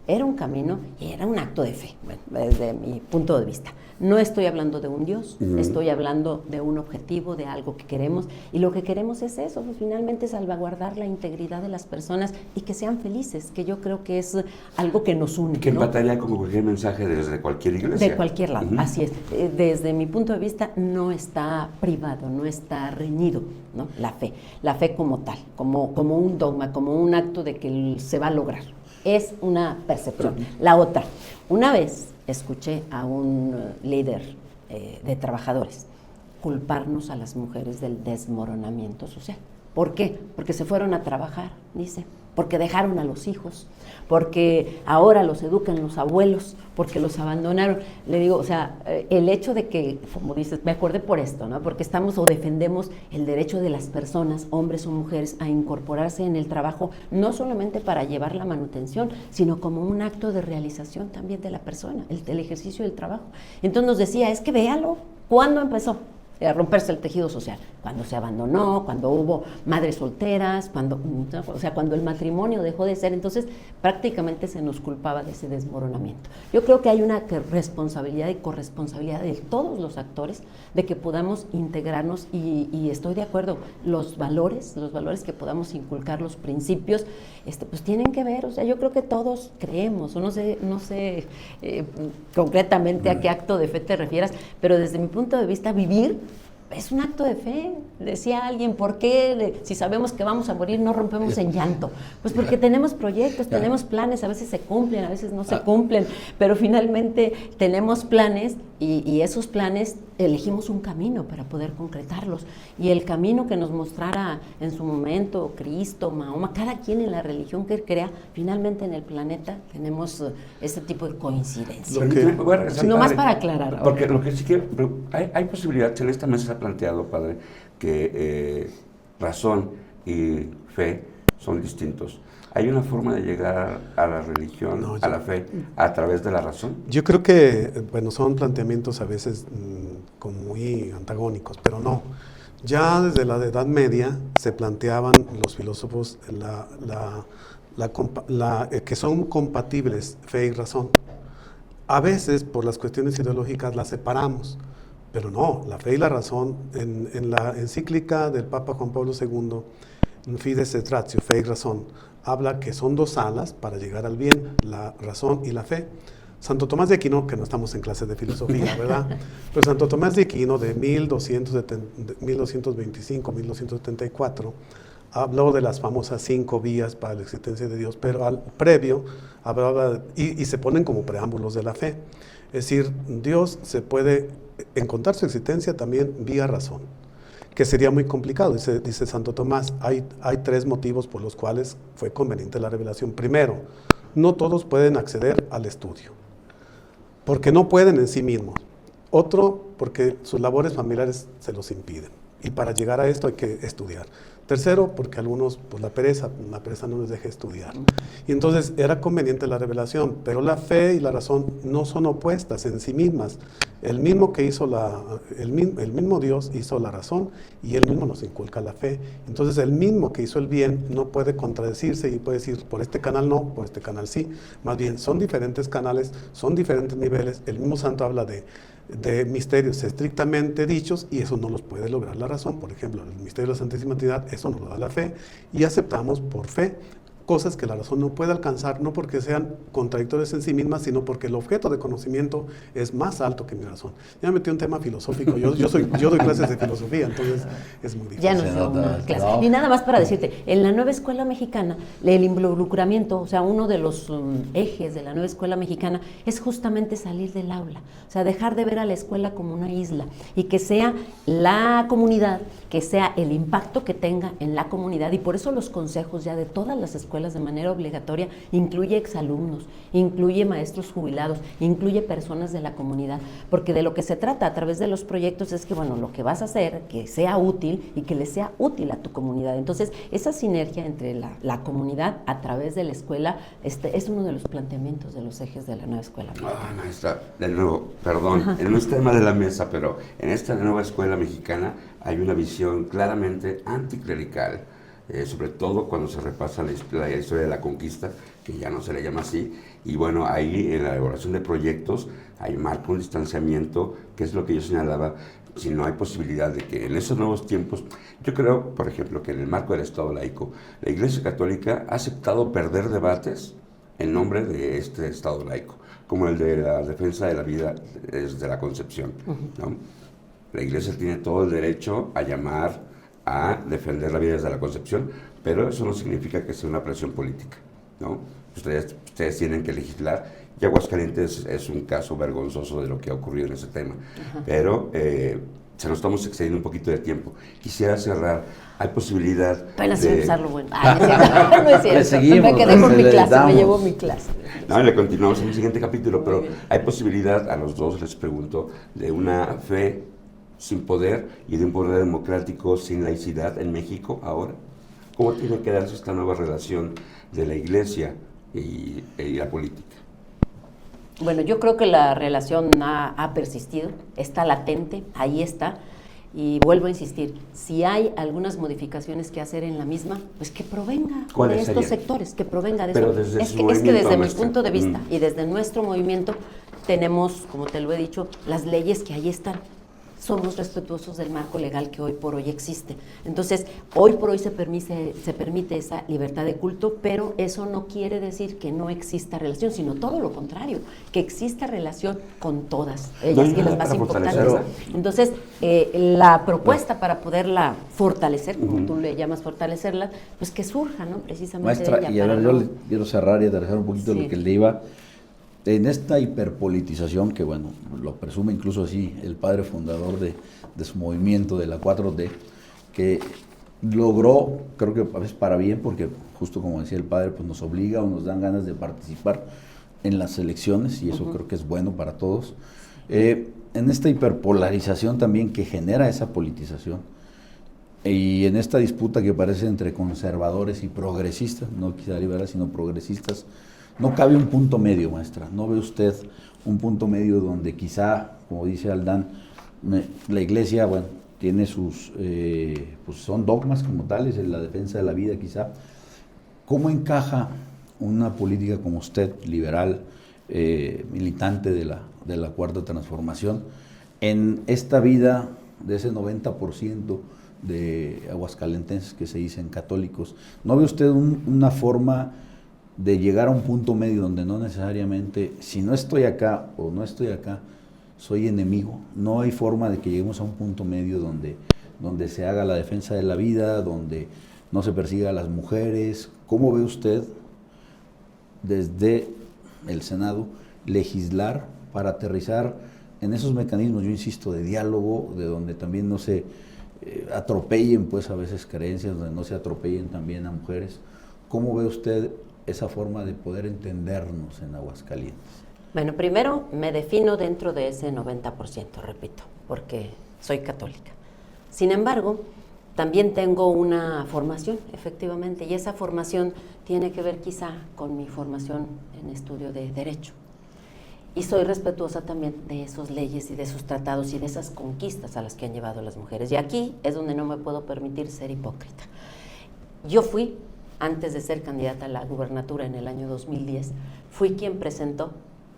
era un camino y era un acto de fe, bueno, desde mi punto de vista. No estoy hablando de un Dios, estoy hablando de un objetivo, de algo que queremos, y lo que queremos es eso, pues, finalmente salvaguardar la integridad de las personas y que sean felices, que yo creo que es algo que nos une. Que ¿no? empataría con cualquier mensaje desde cualquier iglesia. De cualquier lado, así es. Desde mi punto de vista no está privado, no está reñido, ¿no? La fe como tal, como un dogma, como un acto de que se va a lograr. Es una percepción. La otra, una vez escuché a un líder de trabajadores culparnos a las mujeres del desmoronamiento social. ¿Por qué? Porque se fueron a trabajar, dice, porque dejaron a los hijos, porque ahora los educan los abuelos, porque los abandonaron. Le digo, o sea, el hecho de que, como dices, me acordé por esto, ¿no? Porque estamos o defendemos el derecho de las personas, hombres o mujeres, a incorporarse en el trabajo, no solamente para llevar la manutención, sino como un acto de realización también de la persona, el ejercicio del trabajo. Entonces nos decía, es que véalo, ¿cuándo empezó a romperse el tejido social? Cuando se abandonó, cuando hubo madres solteras, cuando el matrimonio dejó de ser. Entonces prácticamente se nos culpaba de ese desmoronamiento. Yo creo que hay una responsabilidad y corresponsabilidad de todos los actores de que podamos integrarnos y estoy de acuerdo, los valores que podamos inculcar, los principios, pues tienen que ver, o sea, yo creo que todos creemos, o no sé concretamente a qué acto de fe te refieras, pero desde mi punto de vista vivir es un acto de fe. Decía alguien, ¿por qué si sabemos que vamos a morir no rompemos en llanto? Pues porque tenemos proyectos, tenemos planes, a veces se cumplen, a veces no se cumplen, pero finalmente tenemos planes y esos planes elegimos un camino para poder concretarlos. Y el camino que nos mostrara en su momento Cristo, Mahoma, cada quien en la religión que crea, finalmente en el planeta tenemos ese tipo de coincidencias. No más para aclarar. Porque lo que sí quiero, hay posibilidad, en esta mesa se ha planteado, padre, que razón y fe son distintos. ¿Hay una forma de llegar a la religión, a la fe, a través de la razón? Yo creo que, bueno, son planteamientos a veces como muy antagónicos, pero no. Ya desde la Edad Media se planteaban los filósofos que son compatibles fe y razón. A veces, por las cuestiones ideológicas, las separamos, pero no, la fe y la razón, en la encíclica del Papa Juan Pablo II, Fides et Ratio, fe y razón, habla que son dos alas para llegar al bien, la razón y la fe. Santo Tomás de Aquino, que no estamos en clases de filosofía, ¿verdad? Pero Santo Tomás de Aquino, de 1225-1274, habló de las famosas 5 vías para la existencia de Dios, pero al previo hablaba, y se ponen como preámbulos de la fe. Es decir, Dios se puede encontrar su existencia también vía razón, que sería muy complicado. Dice Santo Tomás, hay 3 motivos por los cuales fue conveniente la revelación. Primero, no todos pueden acceder al estudio, porque no pueden en sí mismos. Otro, porque sus labores familiares se los impiden, y para llegar a esto hay que estudiar. Tercero, porque algunos, pues la pereza no les deja estudiar. Y entonces era conveniente la revelación, pero la fe y la razón no son opuestas en sí mismas. El mismo Dios hizo la razón y Él mismo nos inculca la fe. Entonces el mismo que hizo el bien no puede contradecirse y puede decir, por este canal no, por este canal sí. Más bien, son diferentes canales, son diferentes niveles. El mismo santo habla de de misterios estrictamente dichos, y eso no los puede lograr la razón. Por ejemplo, el misterio de la Santísima Trinidad, eso nos lo da la fe, y aceptamos por fe cosas que la razón no puede alcanzar, no porque sean contradictorias en sí mismas, sino porque el objeto de conocimiento es más alto que mi razón. Ya me metí un tema filosófico, yo doy clases de filosofía, entonces es muy difícil. Ya no sé una clase. Y nada más para decirte, en la nueva escuela mexicana, el involucramiento, o sea, uno de los ejes de la nueva escuela mexicana es justamente salir del aula, o sea, dejar de ver a la escuela como una isla, y que sea la comunidad, que sea el impacto que tenga en la comunidad, y por eso los consejos ya de todas las escuelas de manera obligatoria incluye exalumnos, incluye maestros jubilados, incluye personas de la comunidad, porque de lo que se trata a través de los proyectos es que, bueno, lo que vas a hacer, que sea útil y que le sea útil a tu comunidad. Entonces, esa sinergia entre la comunidad a través de la escuela es uno de los planteamientos de los ejes de la nueva escuela mexicana. Maestra, de nuevo, perdón, no es tema de la mesa, pero en esta nueva escuela mexicana hay una visión claramente anticlerical, sobre todo cuando se repasa la historia de la conquista, que ya no se le llama así, y bueno, ahí en la elaboración de proyectos hay marca un distanciamiento, que es lo que yo señalaba. Si no hay posibilidad de que en esos nuevos tiempos, yo creo, por ejemplo, que en el marco del Estado laico, la Iglesia Católica ha aceptado perder debates en nombre de este Estado laico, como el de la defensa de la vida desde la concepción, ¿no? La Iglesia tiene todo el derecho a llamar a defender la vida desde la concepción, pero eso no significa que sea una presión política, ¿no? Ustedes tienen que legislar, y Aguascalientes es un caso vergonzoso de lo que ha ocurrido en ese tema, pero se nos estamos excediendo un poquito de tiempo. Quisiera cerrar, hay posibilidad apenas de... empezar lo bueno. No es cierto, seguimos, me quedé con mi clase, damos. me llevo mi clase. No, le continuamos en el siguiente capítulo, pero hay posibilidad, a los dos les pregunto, de una fe sin poder y de un poder democrático sin laicidad en México ahora. ¿Cómo tiene que darse esta nueva relación de la Iglesia y la política? Bueno, yo creo que la relación ha persistido, está latente, ahí está, y vuelvo a insistir, si hay algunas modificaciones que hacer en la misma, pues que provenga de estos sectores, que provenga de Pero eso. desde Es su que movimiento, desde mi maestra. punto de vista y desde nuestro movimiento tenemos, como te lo he dicho, las leyes que ahí están. Somos respetuosos del marco legal que hoy por hoy existe. Entonces, hoy por hoy se permite esa libertad de culto, pero eso no quiere decir que no exista relación, sino todo lo contrario, que exista relación con todas ellas, y las más importantes. Entonces, la propuesta para poderla fortalecer, como tú le llamas fortalecerla, pues que surja, ¿no? Precisamente Maestra, de ella. y a ver, yo le quiero cerrar y aterrizar un poquito Sí. lo que le iba. En esta hiperpolitización, que bueno, lo presume incluso así el padre fundador de su movimiento, de la 4T, que logró, creo que a veces para bien, porque justo como decía el padre, pues nos obliga o nos dan ganas de participar en las elecciones, y eso creo que es bueno para todos. En esta hiperpolarización también que genera esa politización, y en esta disputa que parece entre conservadores y progresistas, no quizá liberales, sino progresistas, no cabe un punto medio, maestra. ¿No ve usted un punto medio donde quizá, como dice Aldán, la Iglesia, bueno, tiene sus, pues son dogmas como tales, en la defensa de la vida quizá? ¿Cómo encaja una política como usted, liberal, militante de la Cuarta Transformación, en esta vida de ese 90% de aguascalentenses que se dicen católicos? ¿No ve usted una forma de llegar a un punto medio donde no necesariamente, si no estoy acá o no estoy acá, soy enemigo? No hay forma de que lleguemos a un punto medio donde se haga la defensa de la vida, donde no se persiga a las mujeres. ¿Cómo ve usted desde el Senado legislar para aterrizar en esos mecanismos, yo insisto, de diálogo, de donde también no se atropellen pues a veces creencias, donde no se atropellen también a mujeres? ¿Cómo ve usted esa forma de poder entendernos en Aguascalientes? Bueno, primero me defino dentro de ese 90%, repito, porque soy católica. Sin embargo, también tengo una formación, efectivamente, y esa formación tiene que ver quizá con mi formación en estudio de Derecho. Y soy respetuosa también de esas leyes y de esos tratados y de esas conquistas a las que han llevado las mujeres. Y aquí es donde no me puedo permitir ser hipócrita. Yo fui, antes de ser candidata a la gubernatura en el año 2010, fui quien presentó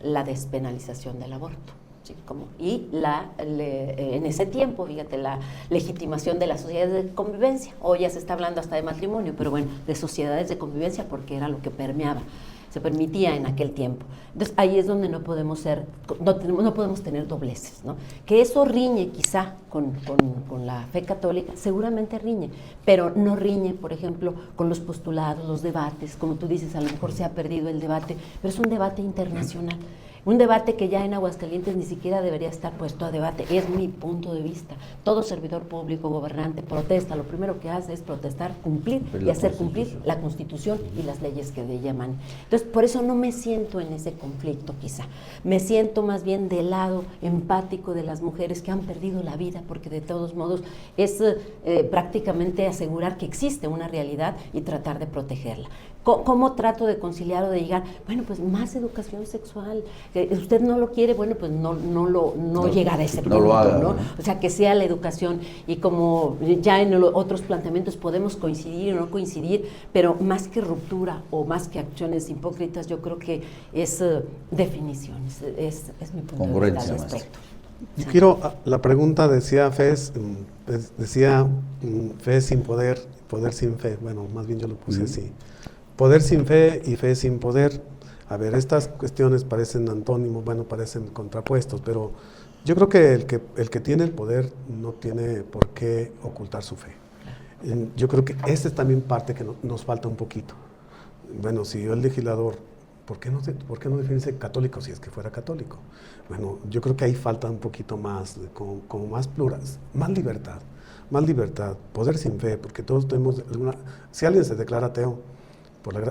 la despenalización del aborto, ¿sí? En ese tiempo, fíjate, la legitimación de las sociedades de convivencia. Hoy ya se está hablando hasta de matrimonio, pero bueno, de sociedades de convivencia porque era lo que permeaba, se permitía en aquel tiempo. Entonces ahí es donde no podemos tener dobleces, ¿no? Que eso riñe quizá con la fe católica, seguramente riñe, pero no riñe, por ejemplo, con los postulados, los debates, como tú dices, a lo mejor se ha perdido el debate, pero es un debate internacional. Un debate que ya en Aguascalientes ni siquiera debería estar puesto a debate, es mi punto de vista. Todo servidor público, gobernante, protesta, lo primero que hace es protestar, cumplir y hacer cumplir la Constitución y las leyes que de ella emanan. Entonces, por eso no me siento en ese conflicto quizá. Me siento más bien del lado empático de las mujeres que han perdido la vida, porque de todos modos es prácticamente asegurar que existe una realidad y tratar de protegerla. ¿Cómo trato de conciliar o de llegar? Bueno, pues más educación sexual. Usted no lo quiere, bueno, pues no llegar a ese punto, no lo haga, ¿no? O sea, que sea la educación, y como ya en otros planteamientos podemos coincidir o no coincidir, pero más que ruptura o más que acciones hipócritas, yo creo que es definiciones, es mi punto de vista al respecto. Yo quiero, la pregunta decía fe sin poder, poder sin fe. Bueno, más bien yo lo puse así. Poder sin fe y fe sin poder. A ver, estas cuestiones parecen antónimos, bueno, parecen contrapuestos, pero yo creo que el que tiene el poder no tiene por qué ocultar su fe. Yo creo que esta es también parte que nos falta un poquito. Bueno, si yo el legislador, ¿por qué no definirse católico si es que fuera católico? Bueno, yo creo que ahí falta un poquito más, como más plural, más libertad, poder sin fe, porque todos tenemos si alguien se declara ateo,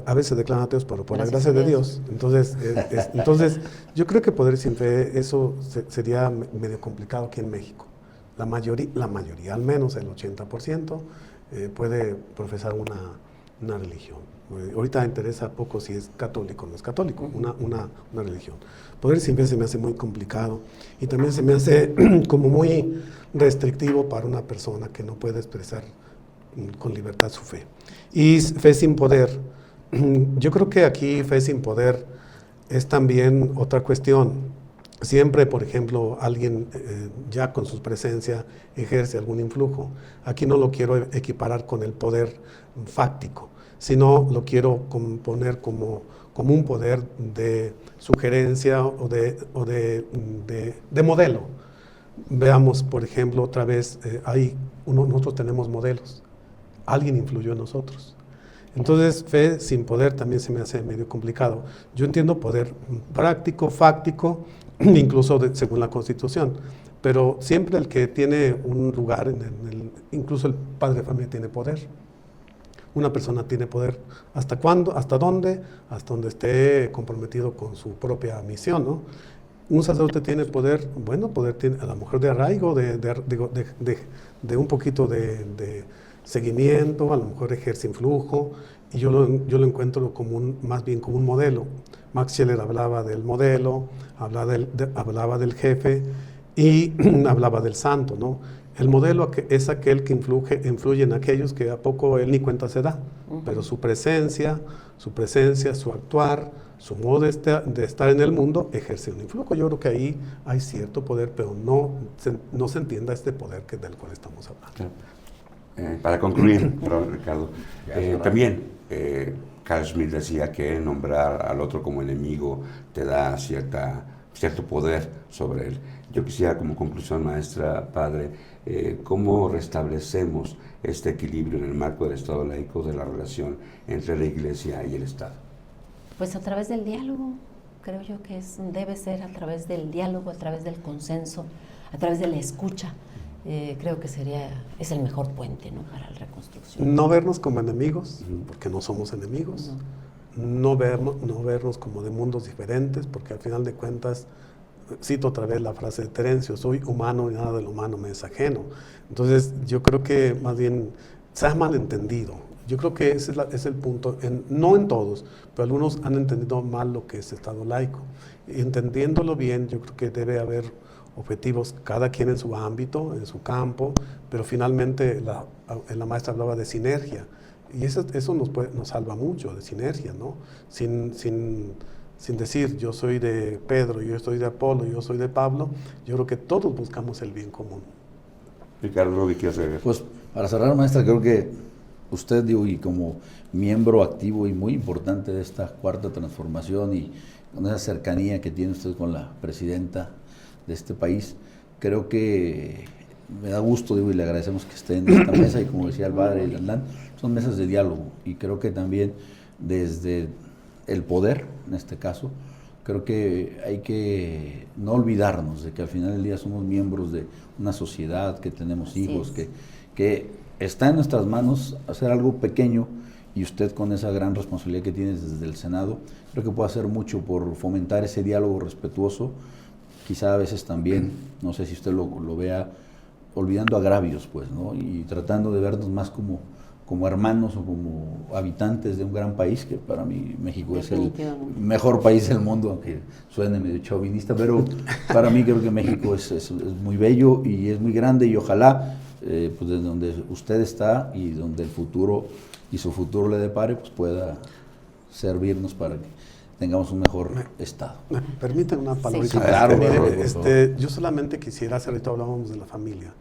a veces se declaran ateos, pero por la gracia de Dios. Entonces, yo creo que poder sin fe, eso sería medio complicado aquí en México. La mayoría, al menos el 80%, puede profesar una religión. Ahorita interesa poco si es católico o no es católico, una religión. Poder sin fe se me hace muy complicado y también se me hace como muy restrictivo para una persona que no puede expresar con libertad su fe. Y fe sin poder, yo creo que aquí fe sin poder es también otra cuestión. Siempre, por ejemplo, alguien ya con su presencia ejerce algún influjo. Aquí no lo quiero equiparar con el poder fáctico, sino lo quiero poner como un poder de sugerencia o de modelo. Veamos, por ejemplo, otra vez, nosotros tenemos modelos. Alguien influyó en nosotros. Entonces, fe sin poder también se me hace medio complicado. Yo entiendo poder práctico, fáctico, incluso según la Constitución, pero siempre el que tiene un lugar, incluso el padre de familia tiene poder. Una persona tiene poder. ¿Hasta cuándo? ¿Hasta dónde? Hasta donde esté comprometido con su propia misión, ¿no? Un sacerdote tiene poder, bueno, poder tiene a lo mejor de arraigo, de un poquito de seguimiento, a lo mejor ejerce influjo, y yo lo encuentro más bien como un modelo. Max Scheler hablaba del modelo, hablaba del jefe y hablaba del santo, ¿no? El modelo es aquel que influye en aquellos que a poco él ni cuenta se da, pero su presencia, su actuar, su modo de estar en el mundo ejerce un influjo. Yo creo que ahí hay cierto poder, pero no se entienda este poder del cual estamos hablando. Claro. Para concluir, perdón, Ricardo, también Carl Schmitt decía que nombrar al otro como enemigo te da cierto poder sobre él. Yo quisiera, como conclusión, maestra, padre, ¿cómo restablecemos este equilibrio en el marco del Estado laico de la relación entre la Iglesia y el Estado? Pues a través del diálogo, creo yo que debe ser a través del diálogo, a través del consenso, a través de la escucha. Creo que es el mejor puente, ¿no?, para la reconstrucción. No vernos como enemigos, porque no somos enemigos. No vernos como de mundos diferentes, porque al final de cuentas, cito otra vez la frase de Terencio, soy humano y nada de lo humano me es ajeno. Entonces yo creo que más bien se ha malentendido. Yo creo que ese es el punto, no en todos, pero algunos han entendido mal lo que es Estado laico. Y entendiéndolo bien, yo creo que debe haber objetivos, cada quien en su ámbito, en su campo, pero finalmente la maestra hablaba de sinergia, y eso nos salva mucho, de sinergia, ¿no? Sin sin decir yo soy de Pedro, yo soy de Apolo, yo soy de Pablo. Yo creo que todos buscamos el bien común. Ricardo Rubí, ¿qué hacer? Pues para cerrar, maestra, creo que usted, digo, y como miembro activo y muy importante de esta cuarta transformación y con esa cercanía que tiene usted con la presidenta de este país, creo que me da gusto, digo, y le agradecemos que esté en esta mesa, y como decía el padre Landán, son mesas de diálogo, y creo que también desde el poder, en este caso, creo que hay que no olvidarnos de que al final del día somos miembros de una sociedad, que tenemos hijos, que está en nuestras manos hacer algo pequeño, y usted con esa gran responsabilidad que tiene desde el Senado, creo que puede hacer mucho por fomentar ese diálogo respetuoso, quizá a veces también, no sé si usted lo vea, olvidando agravios, pues, ¿no? Y tratando de vernos más como hermanos o como habitantes de un gran país, que para mí México es el mejor país del mundo, aunque suene medio chauvinista, pero para mí creo que México es muy bello y es muy grande, y ojalá, pues desde donde usted está y donde el futuro y su futuro le depare, pues pueda servirnos para que tengamos un mejor estado. ¿Me permiten una palabrita? Sí, claro, Mire, yo solamente quisiera, hace ahorita hablábamos de la familia,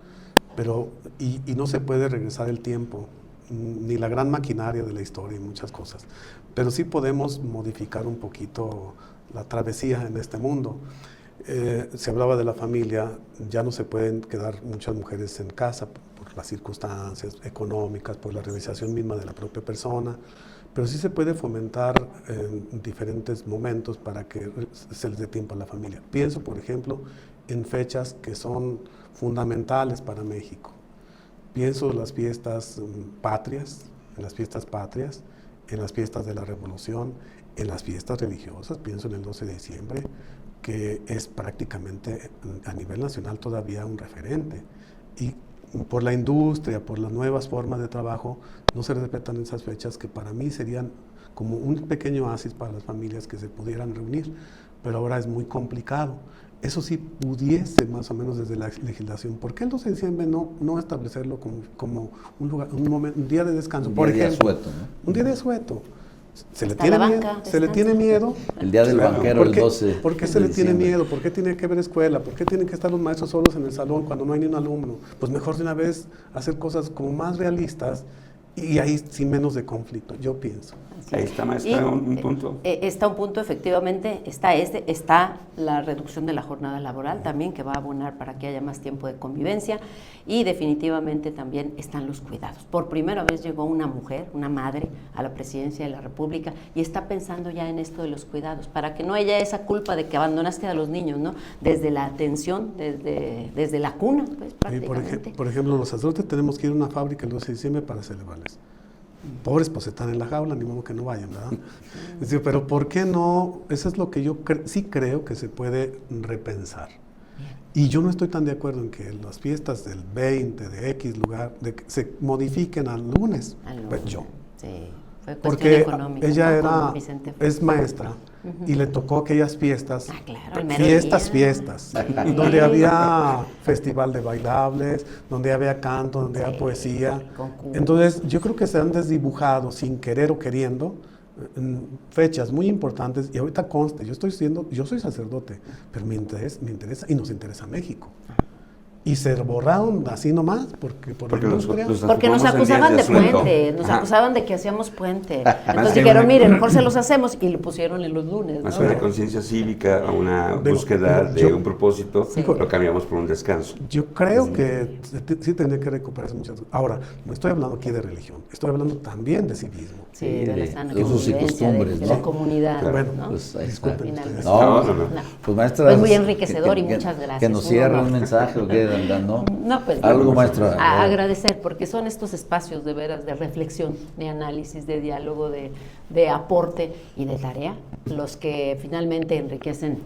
pero y no se puede regresar el tiempo, ni la gran maquinaria de la historia y muchas cosas, pero sí podemos modificar un poquito la travesía en este mundo. Se hablaba de la familia, ya no se pueden quedar muchas mujeres en casa por las circunstancias económicas, por la realización misma de la propia persona, pero sí se puede fomentar en diferentes momentos para que se les dé tiempo a la familia. Pienso, por ejemplo, en fechas que son fundamentales para México. Pienso en las fiestas patrias, en las fiestas de la Revolución, en las fiestas religiosas. Pienso en el 12 de diciembre, que es prácticamente a nivel nacional todavía un referente. Y por la industria, por las nuevas formas de trabajo, no se respetan esas fechas que para mí serían como un pequeño oasis para las familias que se pudieran reunir, pero ahora es muy complicado. Eso sí pudiese más o menos desde la legislación. ¿Por qué el 12 de diciembre no establecerlo como un lugar, un día de descanso? Por ejemplo, asueto, ¿no? Un día de asueto. Se le tiene miedo. El día del banquero, el 12. ¿Por qué se le tiene miedo? ¿Por qué tiene que haber escuela? ¿Por qué tienen que estar los maestros solos en el salón cuando no hay ni un alumno? Pues mejor de una vez hacer cosas como más realistas y ahí sin menos de conflicto, yo pienso. Ahí está, maestra, un punto. Está un punto, efectivamente, está la reducción de la jornada laboral también, que va a abonar para que haya más tiempo de convivencia, y definitivamente también están los cuidados. Por primera vez llegó una mujer, una madre, a la presidencia de la República y está pensando ya en esto de los cuidados, para que no haya esa culpa de que abandonaste a los niños, ¿no? Desde la atención, desde la cuna, pues, prácticamente. Por ejemplo, los sacerdotes tenemos que ir a una fábrica el 12 de diciembre para celebrarles. Pobres, pues están en la jaula, ni modo que no vayan, ¿verdad? Es decir, pero ¿por qué no? Eso es lo que yo sí creo que se puede repensar. Y yo no estoy tan de acuerdo en que las fiestas del 20, de X lugar, de que se modifiquen al lunes. Pues yo. Sí, fue cuestión porque económica, ella ¿no? es maestra, y le tocó aquellas fiestas, claro, fiestas, donde había festival de bailables, donde había canto, donde había poesía. Entonces yo creo que se han desdibujado sin querer o queriendo fechas muy importantes, y ahorita conste, yo soy sacerdote, pero me interesa y nos interesa México. Y se borraron así nomás, porque nos acusaban de puente, nos acusaban de que hacíamos puente. Entonces dijeron, mire, mejor se los hacemos, y lo pusieron en los lunes, ¿no? Más de conciencia cívica, a una búsqueda de un propósito, lo cambiamos por un descanso. Yo creo que sí tendría que recuperarse muchas cosas. Ahora, no estoy hablando aquí de religión, estoy hablando también de civismo. Sí, de la sana usos y costumbres, de la comunidad. Claro. Bueno, ¿no? Pues ahí disculpen está. ustedes. No. Pues maestra, pues muy enriquecedor y muchas gracias. Que nos cierre un mensaje o qué, ¿no? No, pues algo, maestra. Agradecer, porque son estos espacios de veras de reflexión, de análisis, de diálogo, de aporte y de tarea, los que finalmente enriquecen,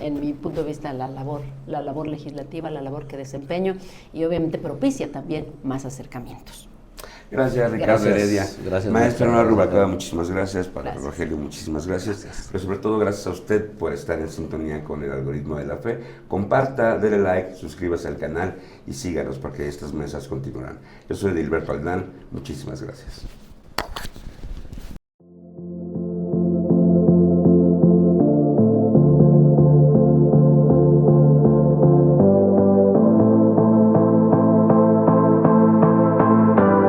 en mi punto de vista, la labor legislativa, la labor que desempeño, y obviamente propicia también más acercamientos. Gracias, Ricardo Heredia. Gracias, maestra Nora Rubalcaba, muchísimas gracias. Para Rogelio, muchísimas gracias. Pero sobre todo, gracias a usted por estar en sintonía con el algoritmo de la fe. Comparta, dele like, suscríbase al canal y síganos, porque estas mesas continuarán. Yo soy Edilberto Aldán. Muchísimas gracias.